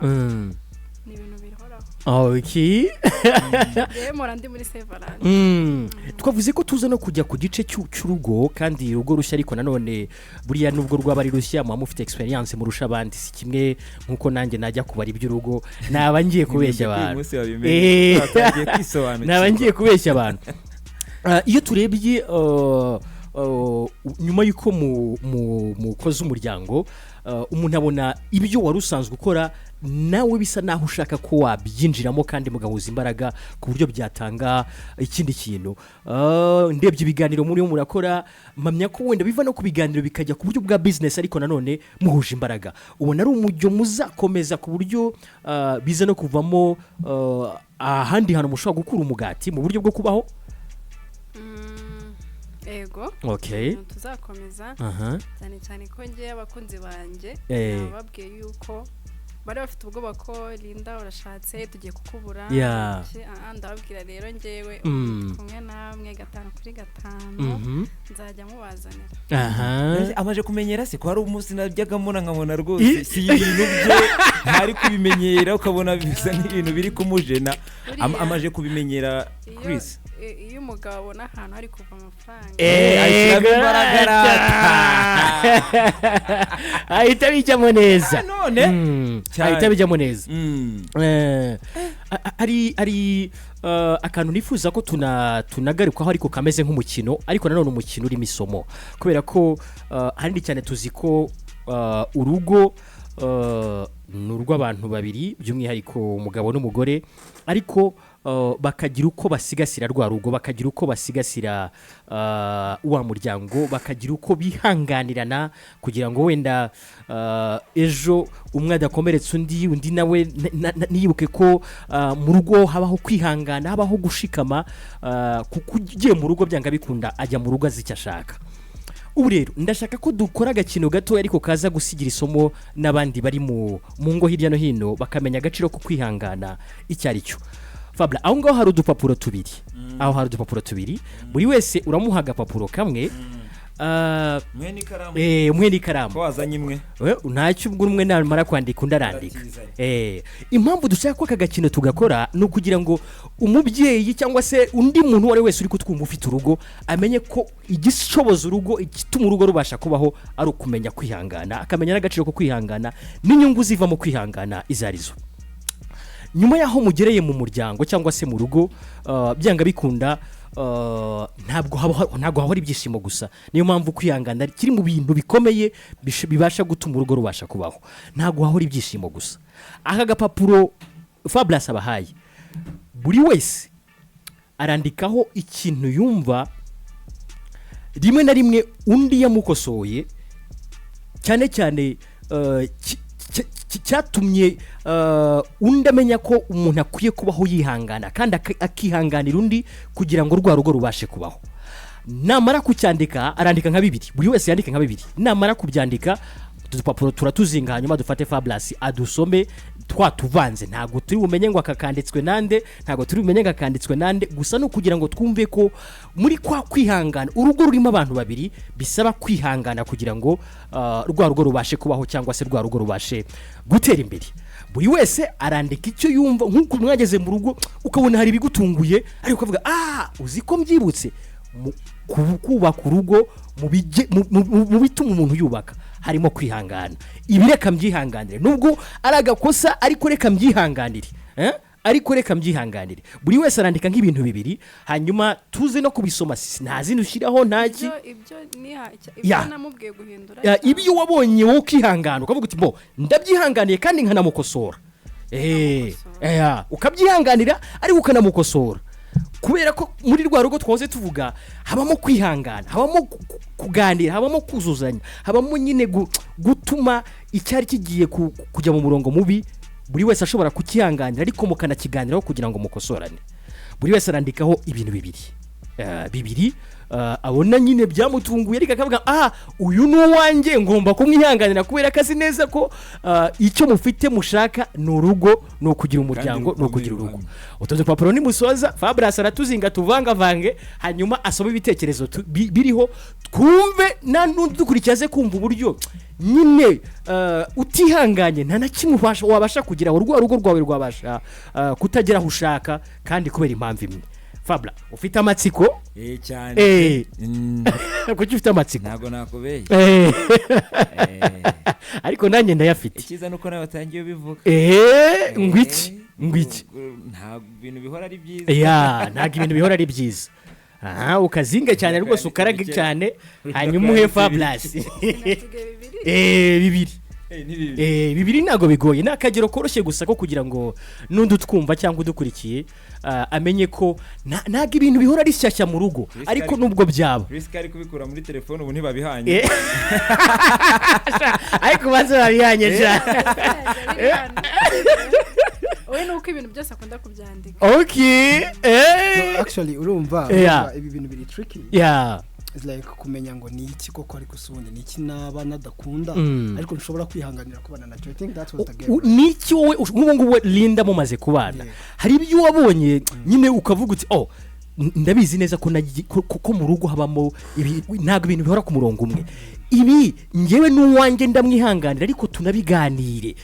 ni ibintu bihoraho. Okay. Yemora ndi muri Saint Valentin. Twavuze ko tuza no kujya ku gice cy'urugo kandi urugo rushya ariko nanone buriya nubwo rwaba ari rushya mu mufite experience murusha abandi si kimwe nkuko nanjye najya kubara iby'urugo naba ngiye kubeshya abantu. Naba ngiye kubeshya abantu. Iyo turebye nyuma y'uko mukoze umuryango umuntu abona ibyo wari usanzwe ukora nawe bisa naho ushaka ko wabyinjiramo kandi mugahuza imbaraga ku buryo byatanga ikindi kintu. Ndebye ibiganiro muri yo murakora mpamya ko wenda biva no ku biganiro bikajya ku buryo bwa business ariko nanone muhuje imbaraga ubona ari umujyo muzakomeza ku buryo biza no kuvamo ahandi hantu mushobora gukura umugati mu buryo bwo kubaho. Ego. Okay. Tuzakomeza. Cyane cyane ko ngiye abakunzi banjye bababwiye yuko bari bafite ubwoba ko Lynda urashatse tugiye kukubura. Ndababwira rero ngewe kumwe namwe 5/5 nzajya mubazanira. Amaje kumenyera se ko hari umunsi najyaga mbona nkabona rwose si ibintu bye ntari kubimenyera ukabona bisa n'ibintu biri kumujena amaje kubimenyera Chris. Iyo umugabo abona ahantu hari kuva amafaranga ashyiramo imbaraga ahita bijyamo neza none ahita bijyamo neza. Ari akantu nifuza ko tunagarukaho ariko kameze nk'umukino ariko nanone umukino urimo isomo kubera ko ahandi cyane tuzi ko urugo ni urw'abantu babiri by'umwihariko umugabo n'umugore ariko bakagira uko basigasira rwa rugo bakagira uko basigasira wa muryango bakagira uko bihanganirana kugira ngo wenda ejo umwe adakomeretse undi nawe niyibuke ko mu rugo habaho kwihangana habaho gushikama kuko ugiye mu rugo byanga bikunda ajya mu rugo azi icyo ashaka. Ubu rero ndashaka ko dukora agakino gato ariko kaza gusigira isomo n'abandi bari mu ngo hirya no hino bakamenya agaciro ko kwihangana icyo ari cyo. Fabla aho ngaho hari udupapuro tubiri buri wese uramuha agapapuro kamwe mwe n'ikaramu wazanye imwe ntacyo ubwo umwe namara kwandika undarandika. Impamvu dushaka ko aka gakino tugakora ni ukugira ngo umubyeyi cyangwa se undi muntu wari wese uri kutwumva ufite urugo amenye ko igishoboza urugo igituma urugo rubasha kubaho ari ukumenya kwihangana akamenya n'agaciro ko kwihangana n'inyungu ziva mu kwihangana izarizo. Nyuma yaho mugereye mu muryango cyangwa se mu rugo byanga bikunda ntabwo hahora ibyishimo gusa niyo mpamvu kwihangana kiri mu bintu bikomeye bibasha gutuma urugo rubasha kubaho ntabwo hahora ibyishimo gusa. Aka gapapuro Fablas abahaye buri wese arandikaho ikintu yumva rimwe na rimwe undi yamukosoye cyane cyane cyatumye undi amenya ko umuntu akwiye kubaho yihangana kandi akihanganira undi kugira ngo rwa rugo rubashe kubaho. Namara kucyandika arandika nka bibiri buri wese yandika nka bibiri namara kubyandika udupapuro turatuzinga hanyuma dufate Fablas adusome twatuvanze ntago turi bumenye ngo akakanditswe nande ntago turi bumenye ngakanditswe nande gusa no kugira ngo twumve ko muri kwa kwihangana urugo rurimo abantu babiri bisaba kwihangana kugira ngo rwa rugo rubashe kubaho cyangwa se rwa rugo rubashe gutera imbere. Buri wese arandika icyo yumva nkuko mwageze mu rugo ukabona hari bigutunguye ariko ukavuga uzi ko mbyibutse kubaka urugo mu bituma umuntu yubaka harimo kwihangana. Ibi reka mbyihanganire nubwo ari agakosa ariko reka mbyihanganire ariko reka mbyihanganire buri wese arandika nk'ibintu bibiri hanyuma tuze no kubisoma nta zindi ushyiraho ntaki ibyo namubwiye guhindura ibyo wabonye wowe ukihangana ukavuga uti bo ndabyihanganiye kandi nkanamukosora ukabyihanganira ariko ukanamukosora kubera ko muri rwa rugo twahoze tuvuga habamo kwihangana habamo kuganira habamo kuzuzanya habamo nyine gutuma icyari kigiye kujya mu murongo mubi buri wese ashobora kukihanganira ariko mukanakiganiraho kugira ngo mukosorane buri wese arandikaho ibintu bibiri abona nyine byamutunguye ariko akavuga uyu ni uwanjye ngomba kumwihanganira kubera ko azi neza ko icyo mufite mushaka ni urugo ni ukugira umuryango ni ukugira urugo utu dupapuro nimusoza Fabrice aratuzinga tuvangavange hanyuma asoma ibitekerezo biriho twumve n'undi dukurikize kumva uburyo nyine utihanganye nta na kimwe wabasha kugira urwo rugo rwawe rwabasha kutagera aho ushaka kandi kubera impamvu imwe Fabra ufite amatsiko cyane kuki ufite amatsiko ntago nakubeye ariko nanjye ndayafite ikiza nuko nawe watangiye bivuga ngwiki ntago ibintu bihora ari byiza ntago ibintu bihora ari byiza ukazinga cyane rwose ukaraga cyane hanyuma uhe Fabrice bibiri ntago bigoye ni akagero koroshye gusa ko kugira ngo n'undi utwumva cyangwa udukurikiye amenye ko ntago ibintu bihora ari shyashya mu rugo ariko nubwo byaba risika ari kubikura muri telefone ubu ntibabihanye ariko banze babihanye cyane wowe nuko ibintu byose akunda kubyandika actually urumva ibi bintu biri tricky it's like kumenya ngo ni iki koko ariko sundi ni iki naba nadakunda ariko nshobora kwihanganira kubana na I think that was the game ni iki wowe ngubu Lynda mumaze kubana hari ibyo wabonye nyine ukavuga uti ndabizi neza ko mu rugo habamo ntago ibintu bihora ku murongo umwe ibi ngewe n'uwanjye ndamwihanganira ariko tunabiganire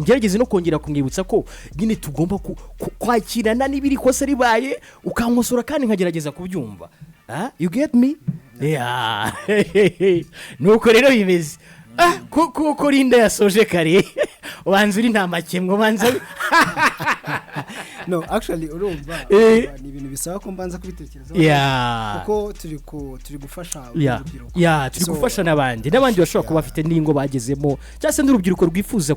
ngerageze no kongera kumwibutsa ko nyine tugomba kwakirana n'ibiri kose ribaye ukankosora kandi nkagerageza kubyumva you get me nuko rero bimeze kuko Lynda yasoje kare wanze uri nta makemwe wanze no actually urumva ni ibintu bisaba ko mbanza kubitekerezaho kuko turi gufasha urubyiruko turi gufasha n'abandi bashobora kuba bafite n'ingo bagezemo cyangwa se n'urubyiruko rwifuza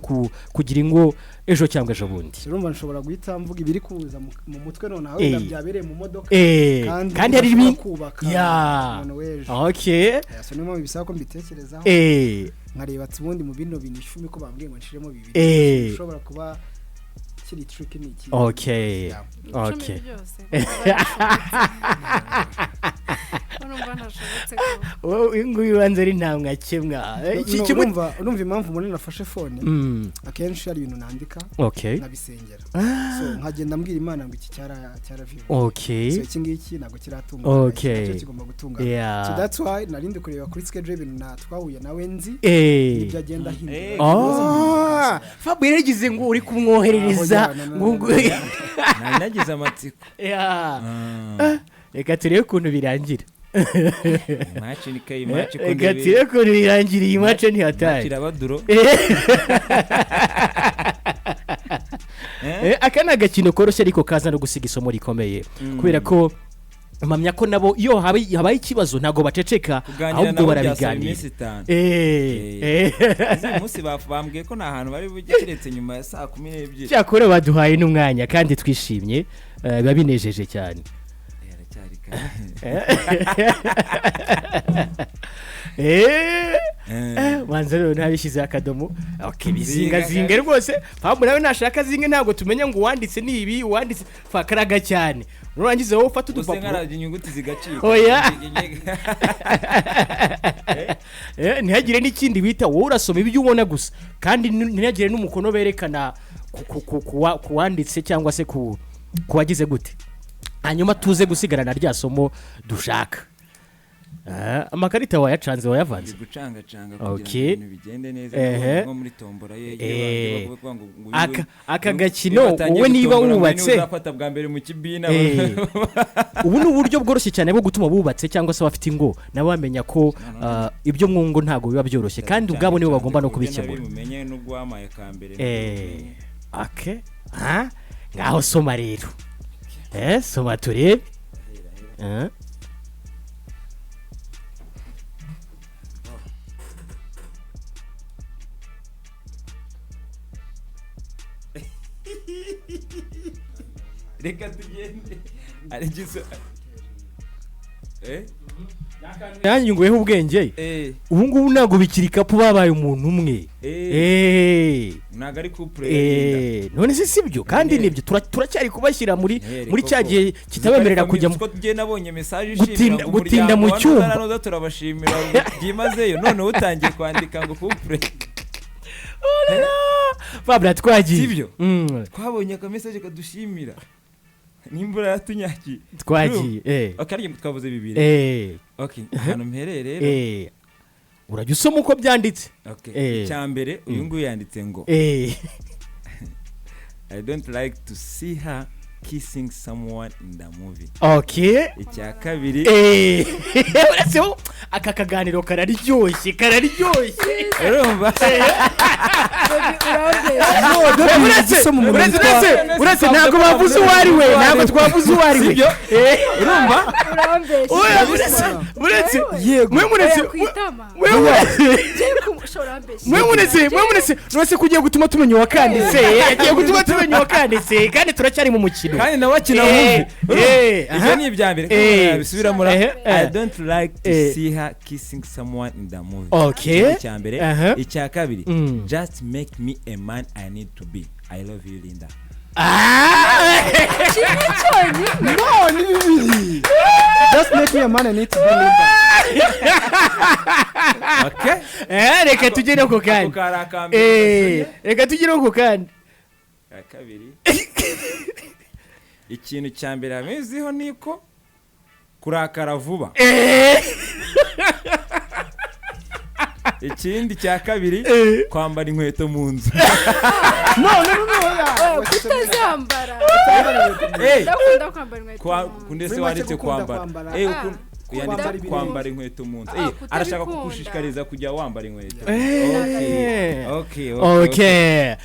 kugira ingo ejo cyangwa ejo bundi urumva nshobora guhita mvuga ibiri kuza mu mutwe none aho byabereye mu modoka kandi hari ibintu kubaka so niyo mpamvu bisaba ko mbitekerezaho nkareba ubundi mu bino bintu 10 ko bambwiye ngo nshiremo bibiri ushobora kuba kiri tricky ni iki nguyu wanze ari nta mwakemwa urumva impamvu umuntu nafashe phone akenshi hari ibintu nandika nabisengera so nkagenda mbwira Imana ngo iki cyaraviwe so iki ngiki ntago kiratungana cyo kigomba gutungana so that's why narindi kureba kuri schedule ibintu twahuye nawe nzi nibyo agenda hindura Fabio yagize ngo uri kumwoherereza nagize amatsiko reka turebe ukuntu birangira match ni kai match ko gatire ko birangira iyi match ni hataye kirabaduro akana gakino koroshye ariko kaza no gusiga isomo rikomeye kubera ko mpamya ko nabo iyo habaye ikibazo ntago baceceka ahubwo barabiganira umunsi bambwiye ko nta hantu bari bujye kiretse nyuma ya saa 12 cyakora baduhaye n'umwanya kandi twishimye biba binejeje cyane wanze rero ntabishyize akadomo bizinga rwose mpamvu nawe nashaka zinge ntabwo tumenya ngo uwanditse ni ibi uwanditse fakaraga cyane nurangiza wowe ufata udupapuro inyuguti zigacika ntihagire n'ikindi bita wowe urasoma ibyo ubona gusa kandi ntihagire n'umukono berekana kuwanditse cyangwa se kuwagize gute hanyuma tuze gusigarana rya somo dushaka amakarita wayacanze wayavanze gucanga kugira ibintu bigende neza nko muri tombora ye aka gakino wowe niba wubatse uzafata bwa mbere mu kibina ubu ni uburyo bworoshye cyane bwo gutuma bubatse cyangwa se bafite ingo nabo bamenya ko ibyo mwungo ntago biba byoroshye kandi ubwabo nibo bagomba no kubikemura bimenye n'ubwo wamaye ka mbere ngaho soma rero soma turebe reka tugende ari giso yanyunguyeho ubwenge ubu ngubu ntabwo bikiri kapu babaye umuntu umwe ntabwo ari couple none se sibyo kandi nibyo turacyari kubashyira muri cya gihe kitabemerera kujya mu gihe nabonye message gutinda mu cyumba noneho turabashimira byimazeyo noneho utangiye kwandika ngo couple Fabra twagiye sibyo twabonye ka message kadushimira nimbura yatunyakiye twagiye okay twavuze bibiri okay hano mperere urajya usoma uko byanditse icyambere uyu nguyu yanditse ngo I don't like to see her kissing someone in the movie. Okay. Icya kabiri. Uretse aka kaganiro kararyoshye. Urumva? Uretse ntabwo bavuze uwari we, ntabwo twavuze uwari we. Urumva? Uretse yego. Uretse kugiye gutuma tumenya wakanditse. Agiye gutuma tumenya wakanditse kandi turacyari mu mukino. Kandi nawe akina movie. Ibyo ni ibyambere. Bisubira muri I don't like to see her kissing someone in the movie. Okay. Icyambere. Icya kabiri. Just make me a man I need to be. I love you, Lynda. No, ni bibiri. Just make me a man I need to be, Lynda. Okay. Reka tugere ko kandi. Reka tugere ko kandi. Kabiri. Ikintu cyambere ameziho niko kurakara vuba. Ikindi cya kabiri kwambara inkweto mu nzu. No. Kutazambara. Ndakunda kwambara inkweto. Kundese waretse kwambara. Yanditse kwambara inkweto mu nzu. Arashaka kukushishikariza kujya wambara inkweto. Okay.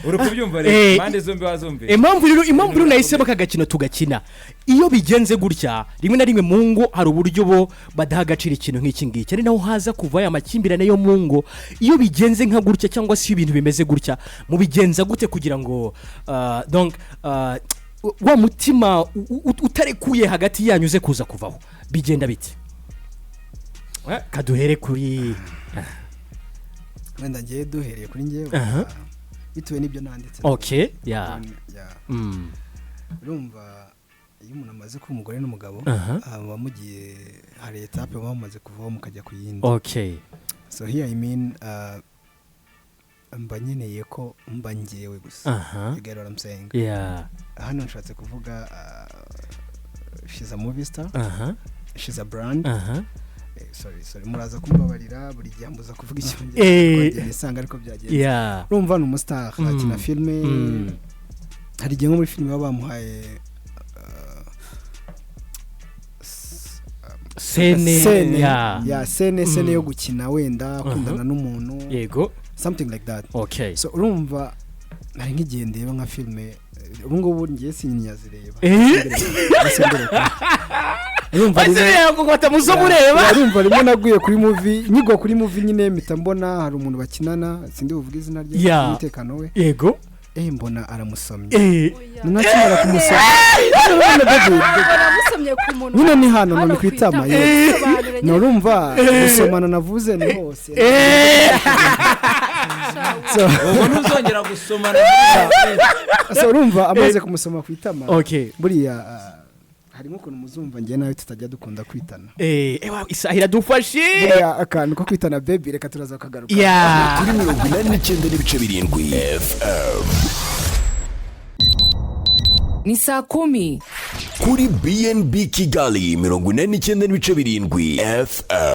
Uri kubyumva rero mande zombi wazumve. Impamvu rero nahise bakagakino tugakina. Iyo bigenze gutya rimwe na rimwe mu ngo hari uburyo bo badaha agaciro ikintu nk'iki ngiki. Ari naho haza kuva ya makimbirane yo mu ngo. Iyo bigenze nka gutya cyangwa se ibintu bimeze gutya mu bigenza gute kugira ngo donc wa mutima utarekuye hagati yanyuze kuza kuvaho bigenda biti. Kaduhere kuri wenda ngiye duhereye kuri ngewe bituwe n'ibyo nanditse. Okay, yeah. Urumva iyo umuntu amaze kuba umugore n'umugabo bamugiye hari etape bamaze kuvaho mukajya ku yindi. Okay. So here I mean mba nyeneye ko mba ngewe gusa. You get what I'm saying? Yeah. Hano nshatse kuvuga she's a movie star. She's a brand. Sorry muraza kumbabarira buri gihe mbuza kuvuga icyongereza nisanga ariko byagenze. Urumva ni umustar akina filme hari igihe nko muri filme baba bamuhaye scene yo gukina wenda kundana n'umuntu yego something like that. Okay. So urumva nari ngigiye ndeba nka filme ubu ngubu ngiye sinyazireba. Urumva rimwe naguye kuri movie nyigo kuri movie nyine mpita mbona hari umuntu bakinana sindi buvuga izina rye umutekano we yego mbona aramusomye nunakimara kumusoma aramusomye ku muntu nyine ni hano no kwitama urumva gusomana navuze ni hose ubu ntuzongera gusomana so urumva amaze kumusoma kwitama buriya harimo ukuntu muzumva ngiye nawe tutajya dukunda kwitana. Isahira dufashe. Akantu ko kwitana baby reka turaza kagaruka. Kuri 89.7 FM. Ni saa 10. Kuri BNB Kigali 89.7 FM.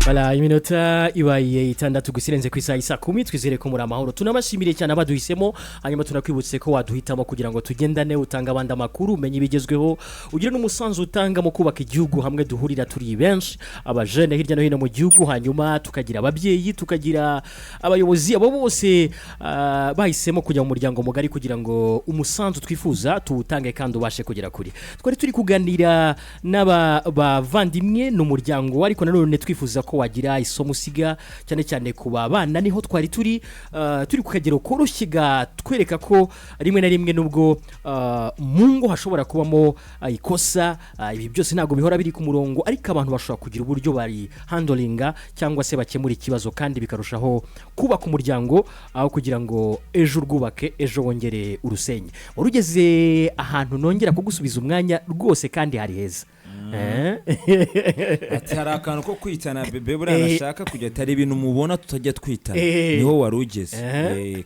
Bala iminota ibaye itandatu gusirenze ku isaha isa 10 twizere ko muri amahoro tunabashimire cyane abaduhisemo hanyuma tunakwibutse ko waduhitamo kugira ngo tugendane utanga abandi amakuru umenye ibigezweho ugire n'umusanzu utanga mu kubaka igihugu hamwe duhurira turi benshi abajene hirya no hino mu gihugu hanyuma tukagira ababyeyi tukagira abayobozi abo bose bahisemo kujya mu muryango mugari kugira ngo umusanzu twifuza tuwutange kandi ubashe kugera kuri twari turi kuganira n'abavandimwe n'umuryango ariko nanone twifuza ko wagira isomo usiga cyane cyane ku babana niho twari turi ku kagero koroshye twereka ko rimwe na rimwe nubwo mu ngo hashobora kubamo ikosa ibi byose ntabwo bihora biri ku murongo ariko abantu bashobora kugira uburyo bari handlinga cyangwa se bakemura ikibazo kandi bikarushaho kubaka umuryango aho kugira ngo ejo urwubake ejo wongere urusenye warugeze ahantu nongera kugusubiza umwanya rwose kandi hari heza ati hari akantu ko kwitana bebe buriya nashaka kujya atari ibintu mubona tutajya twitana niho wari ugeze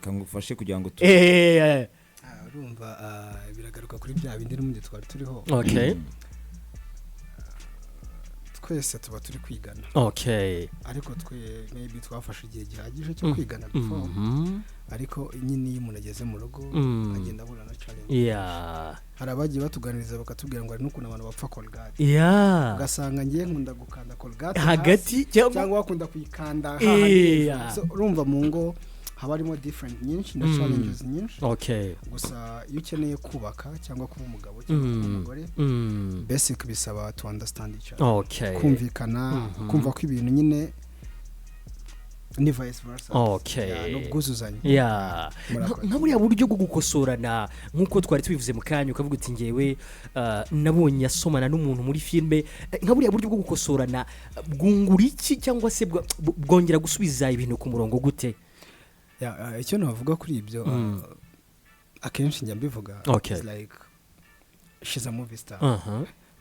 kangufashe kugira ngo urumva biragaruka kuri bya bindi n'umundi twari turiho twese tuba turi kwigana ariko maybe twafashe igihe gihagije cyo kwigana before ariko nyine iyo umuntu ageze mu rugo agenda abura na challenge hari abagiye batuganiriza bakatubwira ngo hari n'ukuntu abantu bapfa Colgate ugasanga ngiye nkunda gukanda Colgate hagati cyangwa wakunda kuyikanda hahandi urumva mu ngo haba harimo different nyinshi na challenges nyinshi gusa iyo ukeneye kubaka cyangwa kuba umugabo cyangwa kuba umugore basic bisaba to understand each other kumvikana kumva ko ibintu nyine ni vice versa no bwuzuzanye nka buriya buryo bwo gukosorana nk'uko twari tubivuze mu kanya ukavuga uti ngewe nabonye asomana n'umuntu muri filme nka buriya buryo bwo gukosorana bwungura iki cyangwa se bwongera gusubiza ibintu ku murongo gute icyo navuga kuri ibyo akenshi njya mbivuga like she's a movie star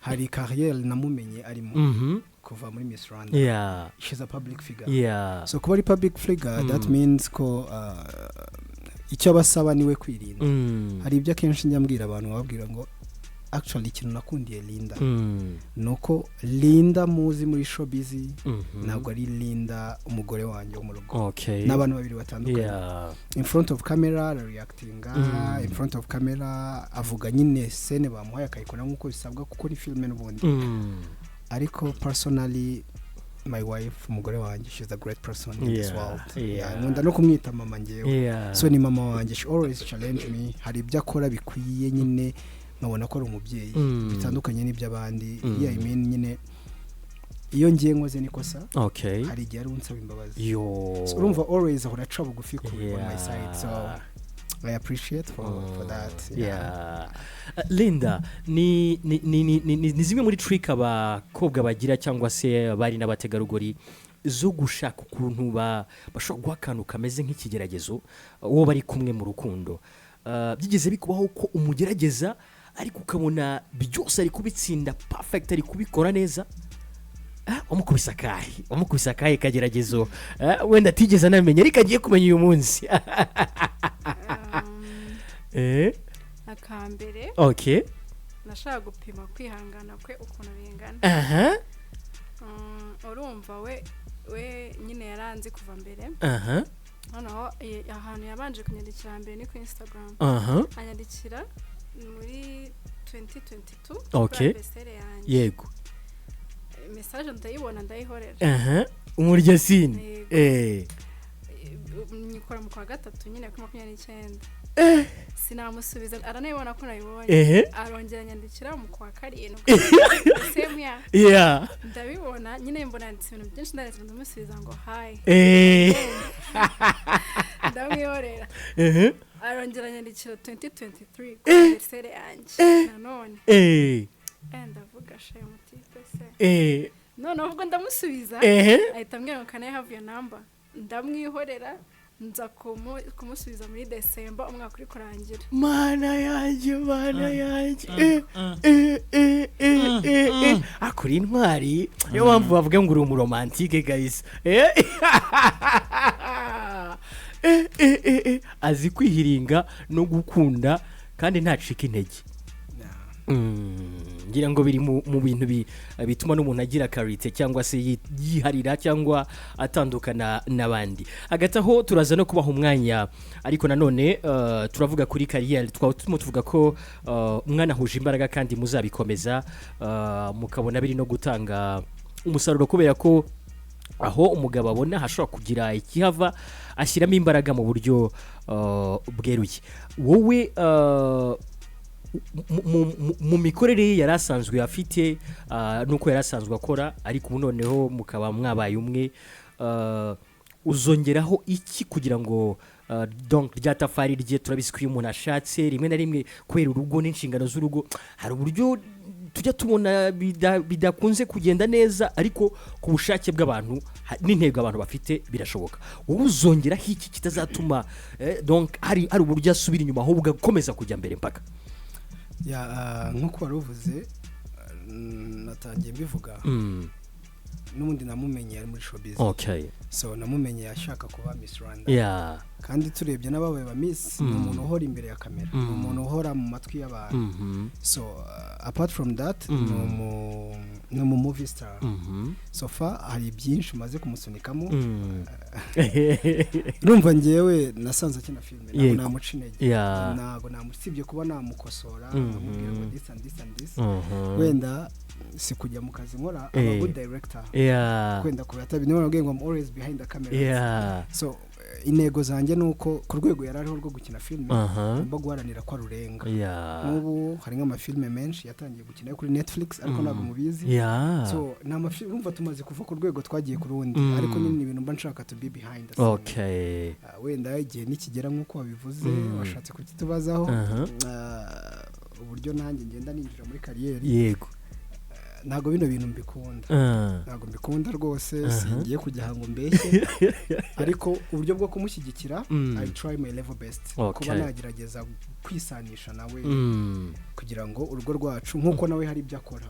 hari carrière namumenye arimo kuva muri Miss Rwanda she's a public figure so kuba ari public figure that means ko icyo basaba niwe kwirinda hari ibyo akenshi njya mbwira abantu babwira ngo actually ikintu nakundiye Lynda nuko Lynda muzi muri showbiz ntabwo ari Lynda umugore wanjye wo mu rugo n'abantu babiri batandukanye in front of camera reactinga in front of camera avuga nyine scene bamuhaye akayikora nk'uko bisabwa kuko ni filme n'ubundi ariko personally my wife umugore wanjye she's a great person in this world nkunda no kumwita mama ngewe so ni mama wanjye she always challenge me hari ibyo akora bikwiye nyine nkabona ko ari umubyeyi bitandukanye n'iby'abandi I mean nyine iyo ngiye nkoze nikosa hari igihe ari unsaba imbabazi so urumva always ahora aca bugufi on my side so I appreciate for that Lynda ni zimwe muri trick abakobwa bagira cyangwa se bari n'abategarugori zo gushaka ukuntu bashobora guha akantu kameze nk'ikigeragezo uwo bari kumwe mu rukundo byigeze bikubaho ko umugerageza ariko ukabona byose ari kubitsinda perfect ari kubikora neza umukubisa akahe kageragezo wenda atigeze anamenya ariko agiye kumenya uyu munsi akambere nashaka gupima kwihangana kwe ukuntu bingana urumva we nyine yaranze kuva mbere noneho ahantu yabanje kunyandikira mbere ni ku Instagram anyandikira muri 2022 yego message ndayibona ndayihorera umurya sine nikora mu kwa gatatu nyine ku 29 sinamusubiza aranayibona ko nayibonye arongera anyandikira mu kwa karindwi ndabibona nyine mbona ibintu byinshi ndamusubiza ngo hi ndamwihorera arongera anyandikira 2023 ku anniversary yanjye nanone ndavuga shaye mutipe se noneho ubwo ndamusubiza ahita ambwira ngo can I have your number ndamwihorera nza kumusubiza muri December umwaka uri kurangira mana yanjye akuri intwari yo mpamvu bavuga ngo uri umuromantique guys azi kwihiringa no gukunda kandi ntacika intege ngira ngo biri mu bintu bituma n'umuntu agira karite cyangwa se yiharira cyangwa atandukana n'abandi. Hagati aho turaza no kubaha umwanya, ariko nanone turavuga kuri kariyeri, twaba tuvuga ko umwana ahuje imbaraga kandi muzabikomeza mukabona biri no gutanga umusaruro, kubera ko aho umugabo abona hashobora kugira ikihava ashyiramo imbaraga mu buryo bweruye. Wowe mu mikorere ye yari asanzwe afite nuko yari asanzwe akora, ariko ubu noneho mukaba mwabaye umwe, uzongeraho iki kugira ngo donc rya tafari rye turabizi ko iyo umuntu ashatse rimwe na rimwe kubera urugo n'inshingano z'urugo hari uburyo tujya tubona bidakunze kugenda neza, ariko ku bushake bw'abantu n'intego abantu bafite birashoboka. Wowe uzongeraho iki kitazatuma donc hari uburyo asubira inyuma ahubwo akomeza kujya mbere mpaka? nk'uko wari uvuze natangiye mbivuga, n'ubundi namumenye ari muri showbiz. So namumenye ashaka kuba Miss Rwanda, kandi turebye n'ababaye ba Miss ni umuntu uhora imbere ya kamera, ni umuntu uhora mu matwi y'abantu. So apart from that ni umu movie star. So far hari byinshi umaze kumusunikamo. Urumva ngewe nasanze akina filime, ntabwo namuca intege, ntabwo namusibye kuba namukosora namubwira ngo this and this and this. Wenda si kujya mu kazi nkora, aba good director, kwenda kubata bintu nabwiye ngo I'm always behind the camera. So intego zanjye nuko ku rwego yarariho rwo gukina filime ngomba guharanira ko arurenga. N'ubu hari nk'amafilime menshi yatangiye gukina kuri Netflix, ariko ntabwo mubizi. So ni amafilime umva tumaze kuva ku rwego twagiye ku rundi, ariko nyine ibintu mba nshaka to be behind the scene. Wenda igihe nikigera nk'uko wabivuze washatse kukitubazaho, uburyo nanjye ngenda ninjira muri kariyeri. Ntago bino bintu mbikunda, ntago mbikunda rwose, singiye kujya hango mbeshye, ariko uburyo bwo kumushyigikira I try my level best, kuba nagerageza kwisanisha nawe kugira ngo urugo rwacu nk'uko nawe hari ibyo akora.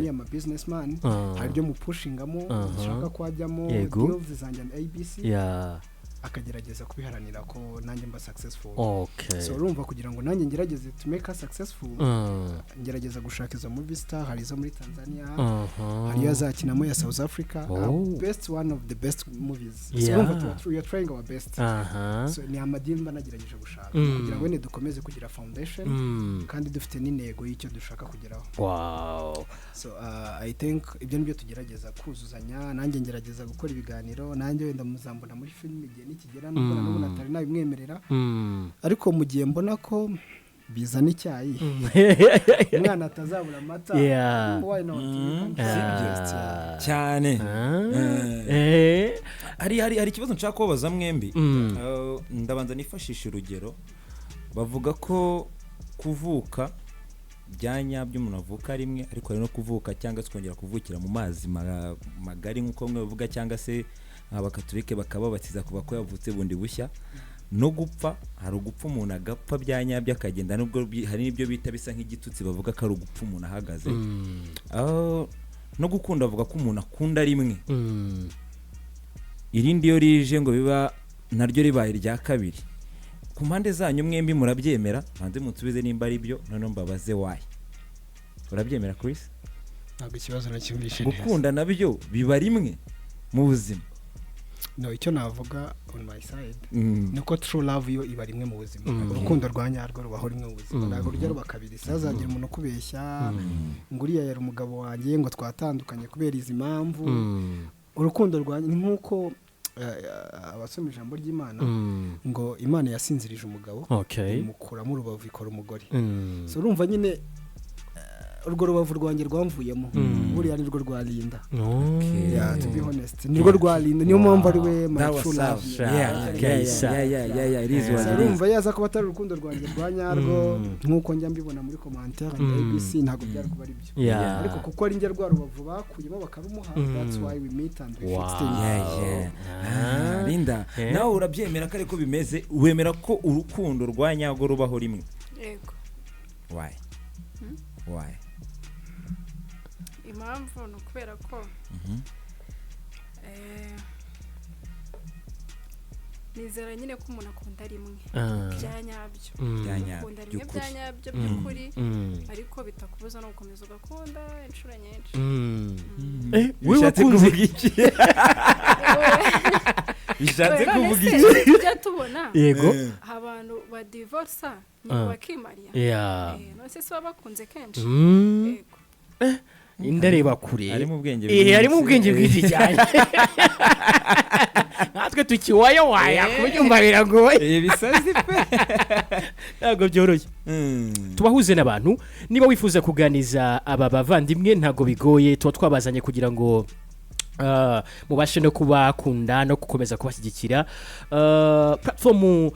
Ni ama businessman, hari ibyo mu pushingamo nshaka kwajyamo deals zanjye na ABC, akagerageza kubiharanira ko nanjye mba successful. So urumva kugira ngo nanjye ngerageze to make her successful, ngerageza gushaka izo movie star, hari izo muri Tanzania, hari yazakinamo ya South Africa, best one of the best movies. So urumva we are trying our best. So ni amadimba nagerageje gushaka kugira ngo ne dukomeze kugira foundation, kandi dufite n'intego y'icyo dushaka kugeraho. So I think ibyo nibyo tugerageza kuzuzanya, nanjye ngerageza gukora ibiganiro, nanjye wenda muzambona muri film igihe nikigera n'ubwo nabona atari nabimwemerera, ariko mu gihe mbona ko bizana icyayi umwana atazabura amata, why not cyane. hari ikibazo nshaka kubabaza mwembi. Ndabanza nifashisha urugero, bavuga ko kuvuka byanya by'umuntu avuka rimwe, ariko hari no kuvuka cyangwa se kongera kuvukira mu mazi magari nk'uko mwe bavuga, cyangwa se abakatolike bakaba batiza kuba ko yavutse bundi bushya. No gupfa, hari ugupfa umuntu agapfa byanyabyo akagenda, nubwo hari n'ibyo bita bisa nk'igitutsi bavuga ko ari ugupfa umuntu ahagaze. No gukunda bavuga ko umuntu akunda rimwe, irindi yo rije ngo biba naryo ribaye rya kabiri. Ku mpande zanyu mwembi murabyemera? Banze munsubize nimba ari byo, none mbabaze why. Urabyemera Chris? Ntabwo ikibazo nacyumvishe neza. Gukunda nabyo biba rimwe mu buzima? No, icyo navuga on my side niko true love yo iba rimwe mu buzima. Urukundo rwa nyarwo rubaho rimwe mu buzima, ntabwo rujya ruba kabiri. Sazagira umuntu kubeshya nguriya yari umugabo wanjye ngo twatandukanye kubera izi mpamvu. Urukundo rwa nk'uko abasoma ijambo ry'Imana ngo Imana yasinzirije umugabo imukuramo urubavu ikora umugore. So urumva nyine urwo rubavu rwanjye rwamvuyemo, buriya ni rwo rwa Lynda. To be honest, ni rwo rwa Lynda, niyo mpamvu ari we my true love. Urumva yaza kuba atari urukundo rwanjye rwa nyarwo nk'uko njya mbibona muri commentaire na ABC, ntabwo byari kuba ari byo, ariko kuko ari njye rwa rubavu bakuyemo bakarumuha, that's why we meet and we fix things. Lynda, nawe urabyemera ko ariko bimeze? Wemera ko urukundo rwa nyarwo rubaho rimwe? Yego. Why? Impamvu ni ukubera ko nizera nyine ko umuntu akunda rimwe bya nyabyo akunda rimwe bya nyabyo by'ukuri ariko bitakubuza no gukomeza ugakunda inshuro nyinshi wowe wakunze iki bishatse kuvuga iki tujya tubona yego abantu ba divorce nyuma bakimariya no se baba bakunze kenshi yego indareba kure harimo ubwenge bwinshi cyane natwe tukiwaya kubyumva biragoye bisazi pe ntabwo byoroshye tubahuze n'abantu niba wifuza kuganiza aba bavandimwe ntabwo bigoye tuba twabazanye kugira ngo mubashe no kubakunda no gukomeza kubashyigikira platform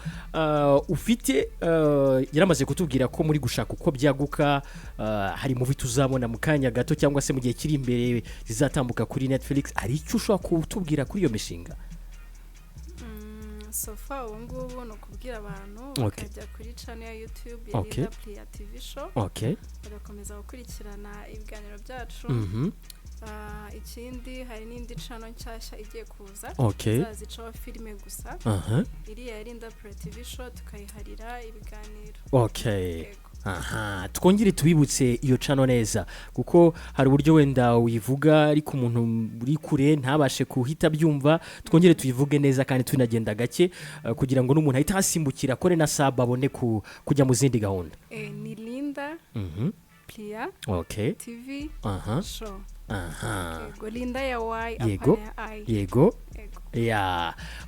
ufite yaramaze kutubwira ko muri gushaka uko byaguka hari movie tuzabona mu kanya gato cyangwa se mu gihe kiri imbere zizatambuka kuri Netflix ari icyo ushobora kutubwira kuri iyo mishinga sofa ubu ngubu ni ukubwira abantu bakajya kuri channel ya YouTube ya Lynda Play TV show bagakomeza gukurikirana ibiganiro byacu ikindi hari n'indi channel nshyashya igiye kuza zazicaho filime gusa iriya Lynda Play TV show tukayiharira ibiganiro twongere tubibutse iyo channel neza kuko hari uburyo wenda wivuga ariko umuntu uri kure ntabashe kuhita byumva twongere tuyivuge neza kandi tunagenda gake kugira ngo n'umuntu ahita hasimbukira akore na sub abone kujya mu zindi gahunda ni Lynda Play TV show Lynda ya Y yego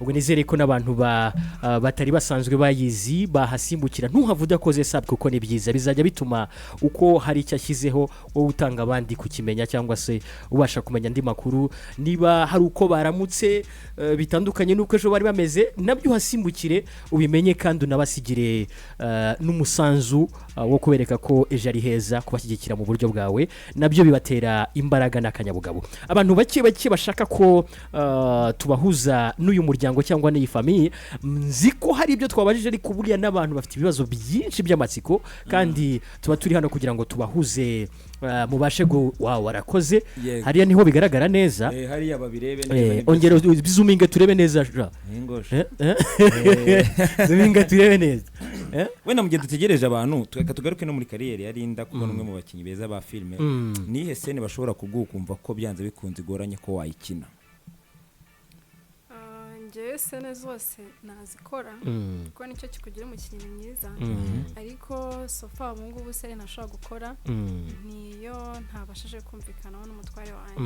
ubwo nizere ko n'abantu batari basanzwe bayizi bahasimbukira ntuhave udakoze sub kuko ni byiza bizajya bituma uko hari icyo ashyizeho wowe utanga abandi kukimenya cyangwa se ubasha kumenya andi makuru niba hari uko baramutse bitandukanye n'uko ejo bari bameze nabyo uhasimbukire ubimenye kandi unabasigire n'umusanzu wo kubereka ko ejo ari heza kubashyigikira mu buryo bwawe nabyo bibatera imbaraga n'akanyabugabo abantu bake bashaka ko tubahuza n'uyu muryango cyangwa n'iyi famiye nzi ko hari ibyo twabajije ariko buriya n'abantu bafite ibibazo byinshi by'amatsiko kandi tuba turi hano kugira ngo tubahuze mubashe warakoze hariya niho bigaragara neza hariya babirebe ongera bizuminge turebe neza zuminge turebe neza wenda mu gihe dutegereje abantu tugaruke no muri kariyeri ya Lynda kuko n'umwe mu bakinnyi beza ba filime nihe scene bashobora kugukumva ko byanze bikunze igoranye ko wayikina njyewe sene zose nazikora kuko nicyo kikugira umukinnyi mwiza ariko sofa ubu ngubu sene ntashobora gukora niyo ntabashije kumvikanaho n'umutware wanjye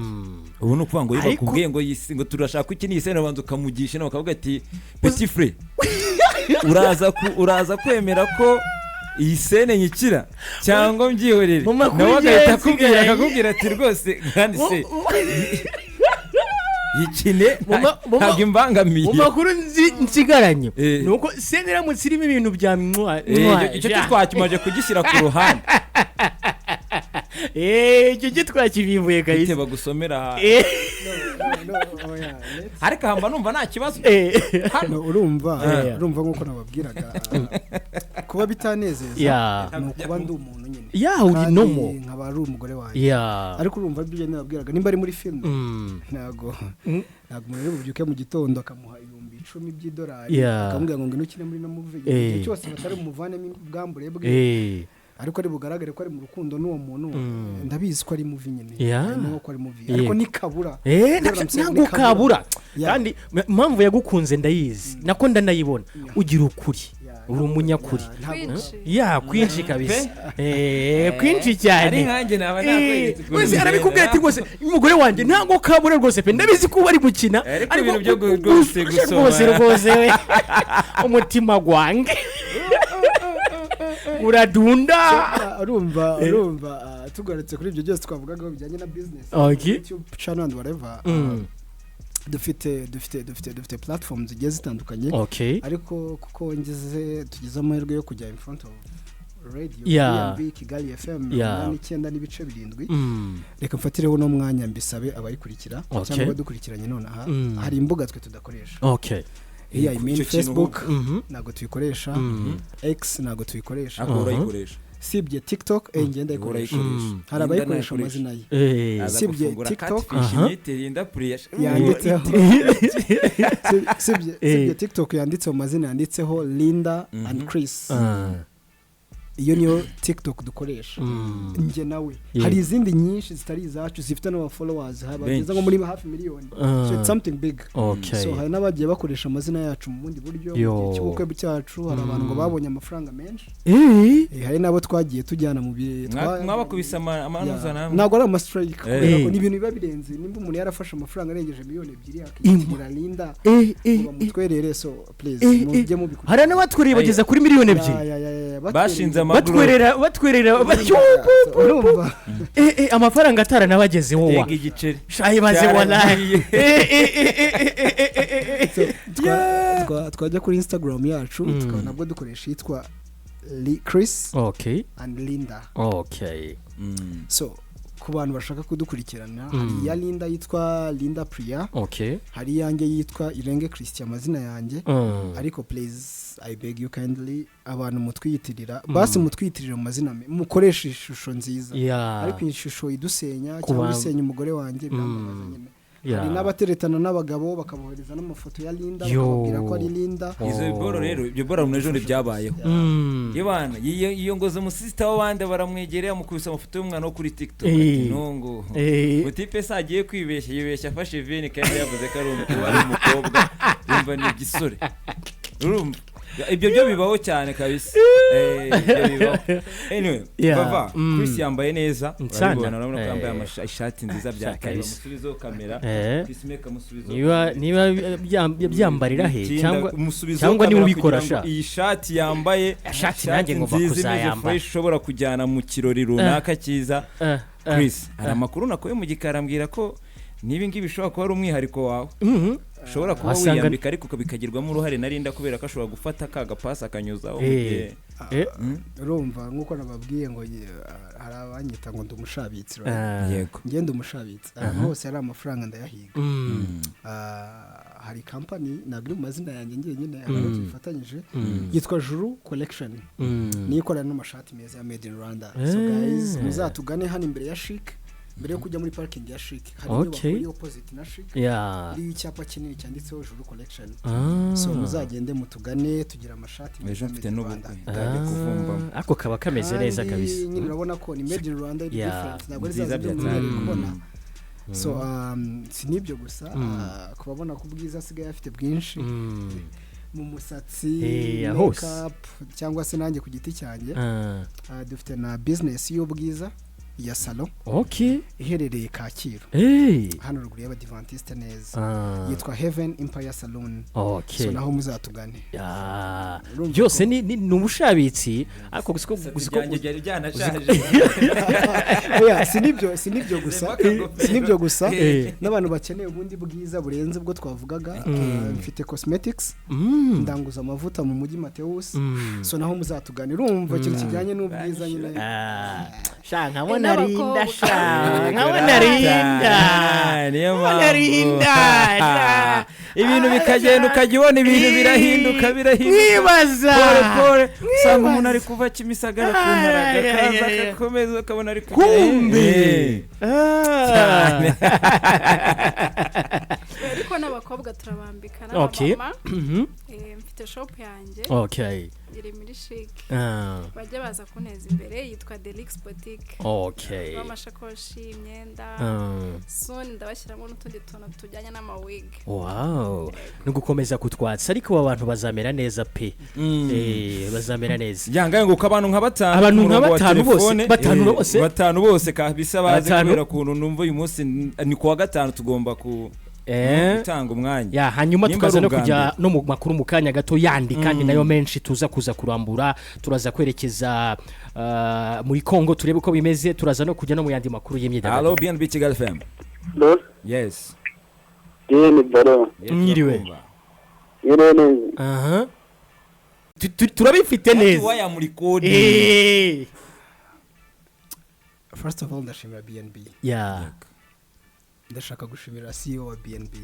ubu ni ukuvuga ngo iyo bakubwiye ngo turashaka iki ni sene ubanza ukamugisha nawe ukavuga ati petit frère uraza kwemera ko iyi sene nyikira cyangwa mbyihorere nawe agahita akakubwira ati rwose kandi se yikine ntabwo imbangamiye mu makuru nsigaranye nuko sene iramutse irimo ibintu bya icyo twakimaje kugishyira ku ruhande icyo twakibivuye kabisa bagusomera ariko hamba numva nta kibazo urumva nk'uko nababwiraga kuba bitanezeza ni ukuba ndi umuntu nyine nkaba ari umugore wanjye ariko urumva ibyo nababwiraga nimba ari muri filime ntabwo umuntu ari bubyuke mu gitondo akamuha $10,000 by'idolari akamubwira ngo ngwino ukine muri no movie igihe cyose batari umuvanemo ubwambure bwe ariko ari bugaragare ko ari mu rukundo n'uwo muntu ndabizi ko ari muvi nyine nuko ari muvi ariko nikabura ntabwo kabura kandi impamvu yagukunze ndayizi nako ndanayibona ugira ukuri uri umunyakuri kwinshi kabisa kwinshi cyane ari nkanjye naba wese arabikubwira ati rwose umugore wanjye ntabwo kabura rwose pe ndabizi ko bari gukina ariko ibintu byo rwose rwose we umutima gwange uradunda urumva tugarutse kuri ibyo byose twavugaga bijyanye na business YouTube channel and whatever dufite platforms zigiye zitandukanye ariko kuko tugeze amahirwe yo kujya in front of radio Kigali FM 9.7 reka mfatireho no mwanya mbisabe abayikurikira cyangwa badukurikiranye none aha hari imbuga twe tudakoresha Facebook ntago tuyikoresha X ntago tuyikoresha sibye TikTok ngenda ikoresha hari abayikoresha amazina ye sibye TikTok yanditseho sibye TikTok yanditseho amazina yanditseho Lynda and Chris iyo niyo TikTok dukoresha nge nawe hari izindi nyinshi zitari izacu zifite n'aba followers bageze nko muri hafi miliyoni so it's something big so hari n'abagiye bakoresha amazina yacu mu bundi buryo cy'ubukwe cyacu hari abantu ngo babonye amafaranga menshi hari nabo twagiye tujyana mu bihe mwabakubise amanuza namwe ntabwo ari amastrike kubera ko ni ibintu biba birenze nimba umuntu yarafashe amafaranga arengeje miliyoni 2 akishyira Lynda mutwerere so please mujye mubikora hari n'abatwereye bageza kuri miliyoni 2 bashinze batwerera urumva amafaranga atara nabageze wowe yega igiceri shayibaze wallahi twajya kuri Instagram yacu nabwo dukoresha yitwa Chris and Lynda so ku bantu bashaka kudukurikirana hari ya Lynda yitwa Lynda Priya hari yanjye yitwa Irenge Christian amazina yanjye ariko please I beg you kindly abantu mutwiyitirira basi mutwiyitirira mu mazina mukoresha ishusho nziza ariko ishusho idusenya cyangwa isenya umugore wanjye byamamaza nyine hari n'abateretana n'abagabo bakabohereza n'amafoto ya Lynda bakabwira ko ari Lynda izo boro rero ibyo boro munejo byabayeho yebana iyo ngoze mu sister w'abandi baramwegereye mukubisa amafoto y'umwana wo kuri TikTok ati nongo utipe sagiye kwibeshya yibeshya afashe vene kandi yavuze ko ari umukobwa yumva ni igisore urumva ibyo byo bibaho cyane kabisa ibyo bibaho anyway bava Chris yambaye neza urabona urabona ko yambaye ishati nziza bya musubizo kamera Chris make musubizo niba byambarira he cyangwa ni ubikorasha iyi shati yambaye shati nanjye ngomba kuzayamba ishobora kujyana mu kirori runaka cyiza Chris hari amakuru nakoye mu gikarambwira ko niba ngibi bishobora kuba ari umwihariko wawe ushobora kuba wiyambika ariko bikagirwamo uruhare narinda kubera ko ashobora gufata kaga pasa akanyuzaho urumva nkuko nababwiye ngo hari abanyita ngo ndumushabitsi yego ngende umushabitsi hose ari amafaranga ndayahiga hari company nagiri mu mazina yanjye ngiye nyine abantu tufatanyije yitwa Juru Collection nikorana n'amashati meza ya Made in Rwanda so guys muzatugane hano imbere ya Chic mbere yo kujya muri parking ya Chic hari inyubako iri opposite na Chic iri icyapa kinini cyanditseho Juru Collection so muzagende mutugane tugira amashati meza mfite n'ubukwe ndaje kuvumba ako kaba kameze neza kabisa nyine urabona ko ni Made in Rwanda iri different ntabwo ari zaza kubona so sinibyo gusa kubabona ko ubwiza asigaye afite bwinshi mu musatsi makeup cyangwa se nanjye ku giti cyanjye dufite na business y'ubwiza ya salon iherereye Kacyiru hano ruguru y'Abadventiste neza yitwa Heaven Empire Salon so naho muzatugane byose ni ubushabitsi ariko gusa byari byanashaje sinibyo gusa n'abantu bakeneye ubundi bwiza burenze ubwo twavugaga mfite cosmetics ndanguza amavuta mu mujyi Mateus so naho muzatugane urumva ikintu kijyanye n'ubwiza nyine nkabona Lynda nkabona Lynda ibintu bikagenda ukajya ibintu birahinduka nibaza usanga umuntu ari kuva Kimisagara ku Mparaga kaza agakomeza akabona ari kumbe ariko n'abakobwa turabambika n'abamama mfite shop yanjye iri muri Chic bajya baza kuneza imbere yitwa Delix Boutique amashakoshi imyenda soon ndabashyiramo n'utundi tuntu tujyanye n'amawig no gukomeza kutwatsa ariko abantu bazamera neza pe bazamera neza yangaye ngo abantu nka batanu bose kabisa baze kubera kuntu numva uyu munsi ni kuwa gatanu tugomba gutanga umwanya hanyuma tukaza no kujya no mu makuru mu kanya gato yandi kandi nayo menshi tuza kuza kurambura turaza kwerekeza muri Kongo turebe uko bimeze turaza no kujya no mu yandi makuru y'imyidagaduro. Hello BNB Kigali FM. Yes mwiriwe turabifite neza waya muri code first of all ndashimira BNB ndashaka gushimira CEO wa BNB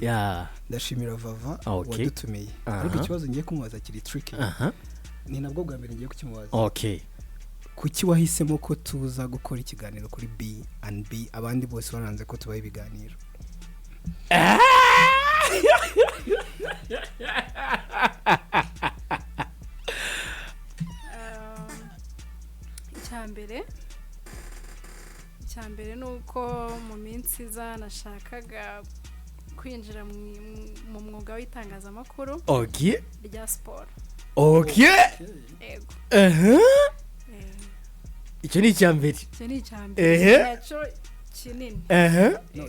ndashimira Vava wadutumiye ariko ikibazo ngiye kumubaza kiri tricky ni nabwo bwa mbere ngiye kukimubaza kuki wahisemo ko tuza gukora ikiganiro kuri B&B abandi bose baranze ko tubaye ibiganiro? icyambere nuko mu minsi iza nashakaga kwinjira mu mwuga w'itangazamakuru rya siporo. Yego. Icyo ni icyambere. Icyo kinini. No,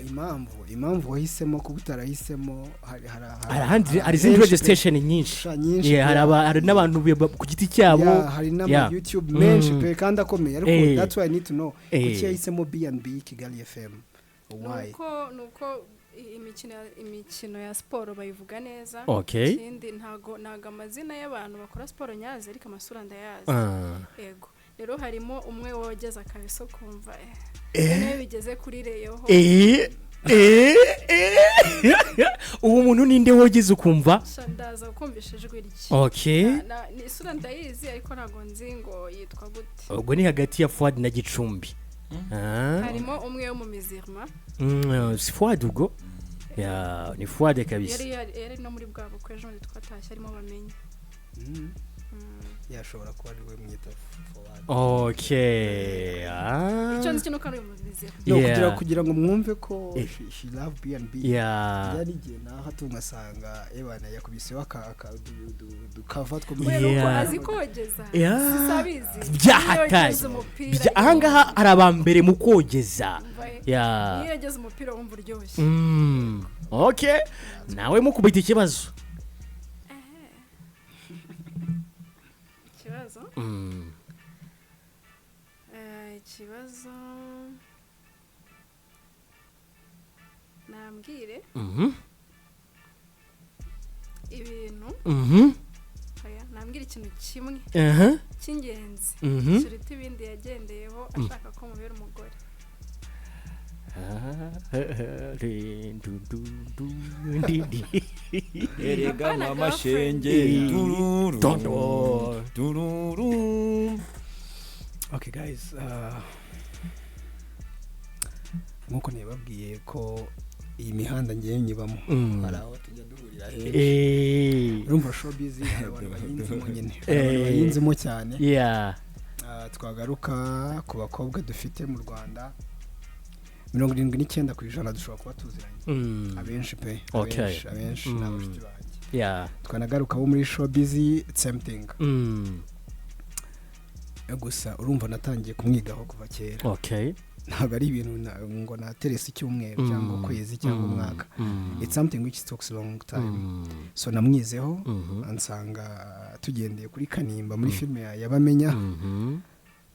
impamvu wahisemo ko utarahisemo hari izindi registration nyinshi. Hari n'abantu ku giti cyabo. Hari n'ama YouTube menshi pe kandi akomeye ariko that's why I need to know kuki yahisemo B&B Kigali FM. Why? Nuko imikino ya siporo bayivuga neza. Ikindi ntago amazina y'abantu bakora siporo nyazi ariko amasura ndayazi. Yego. Rero harimo umwe wogeza akabiso kumva niyo bigeze kuri reyoho. Uwo muntu ninde wogeze ukumva? Ndaza ukumvisha ijwi rye. Ni isura ndayizi ariko ntago nzi ngo yitwa gute. Ubwo ni hagati ya Fuad na Gicumbi. Harimo umwe wo mu Mizirma. Si Fuad ubwo? Ni Fuad kabisa. Yari no muri bwa Bukwe ejo twatashye arimo bamenye. Yashobora kuba ari we mwita Fuad. Icyo nzi kino kari mu Mizirma. Kugira ngo mwumve ko she love B&B. Yari gihe naho tungasanga ebana yakubiseho dukava two muri azi kogeza. Sisabizi. Byahataye. Ahangaha ari abambere mu kogeza. Iyo yageze umupira wumva uryoshye. Nawe mukubita ikibazo. Ikibazo nambwire ibintu nambwire ikintu kimwe cy'ingenzi kiruta ibindi yagendeyeho ashaka ko mubera umugore. Erega mama shenge Okay guys, nkuko nibabwiye ko iyi mihanda ngiye nyibamo hari aho tujya duhurira henshi. Urumva showbiz hari abantu bayinzimo nyine, abantu bayinzimo cyane. Twagaruka ku bakobwa dufite mu Rwanda 79% dushobora kuba tuziranye. Abenshi pe, abenshi n'abashuti banjye. Twanagaruka bo muri showbiz same thing. Gusa urumva natangiye kumwigaho kuva kera. Ntabwo ari ibintu ngo naterese icyumweru cyangwa ukwezi cyangwa umwaka. It's something which takes a long time. So namwizeho ansanga tugendeye kuri Kanimba muri filme ya Abamenya.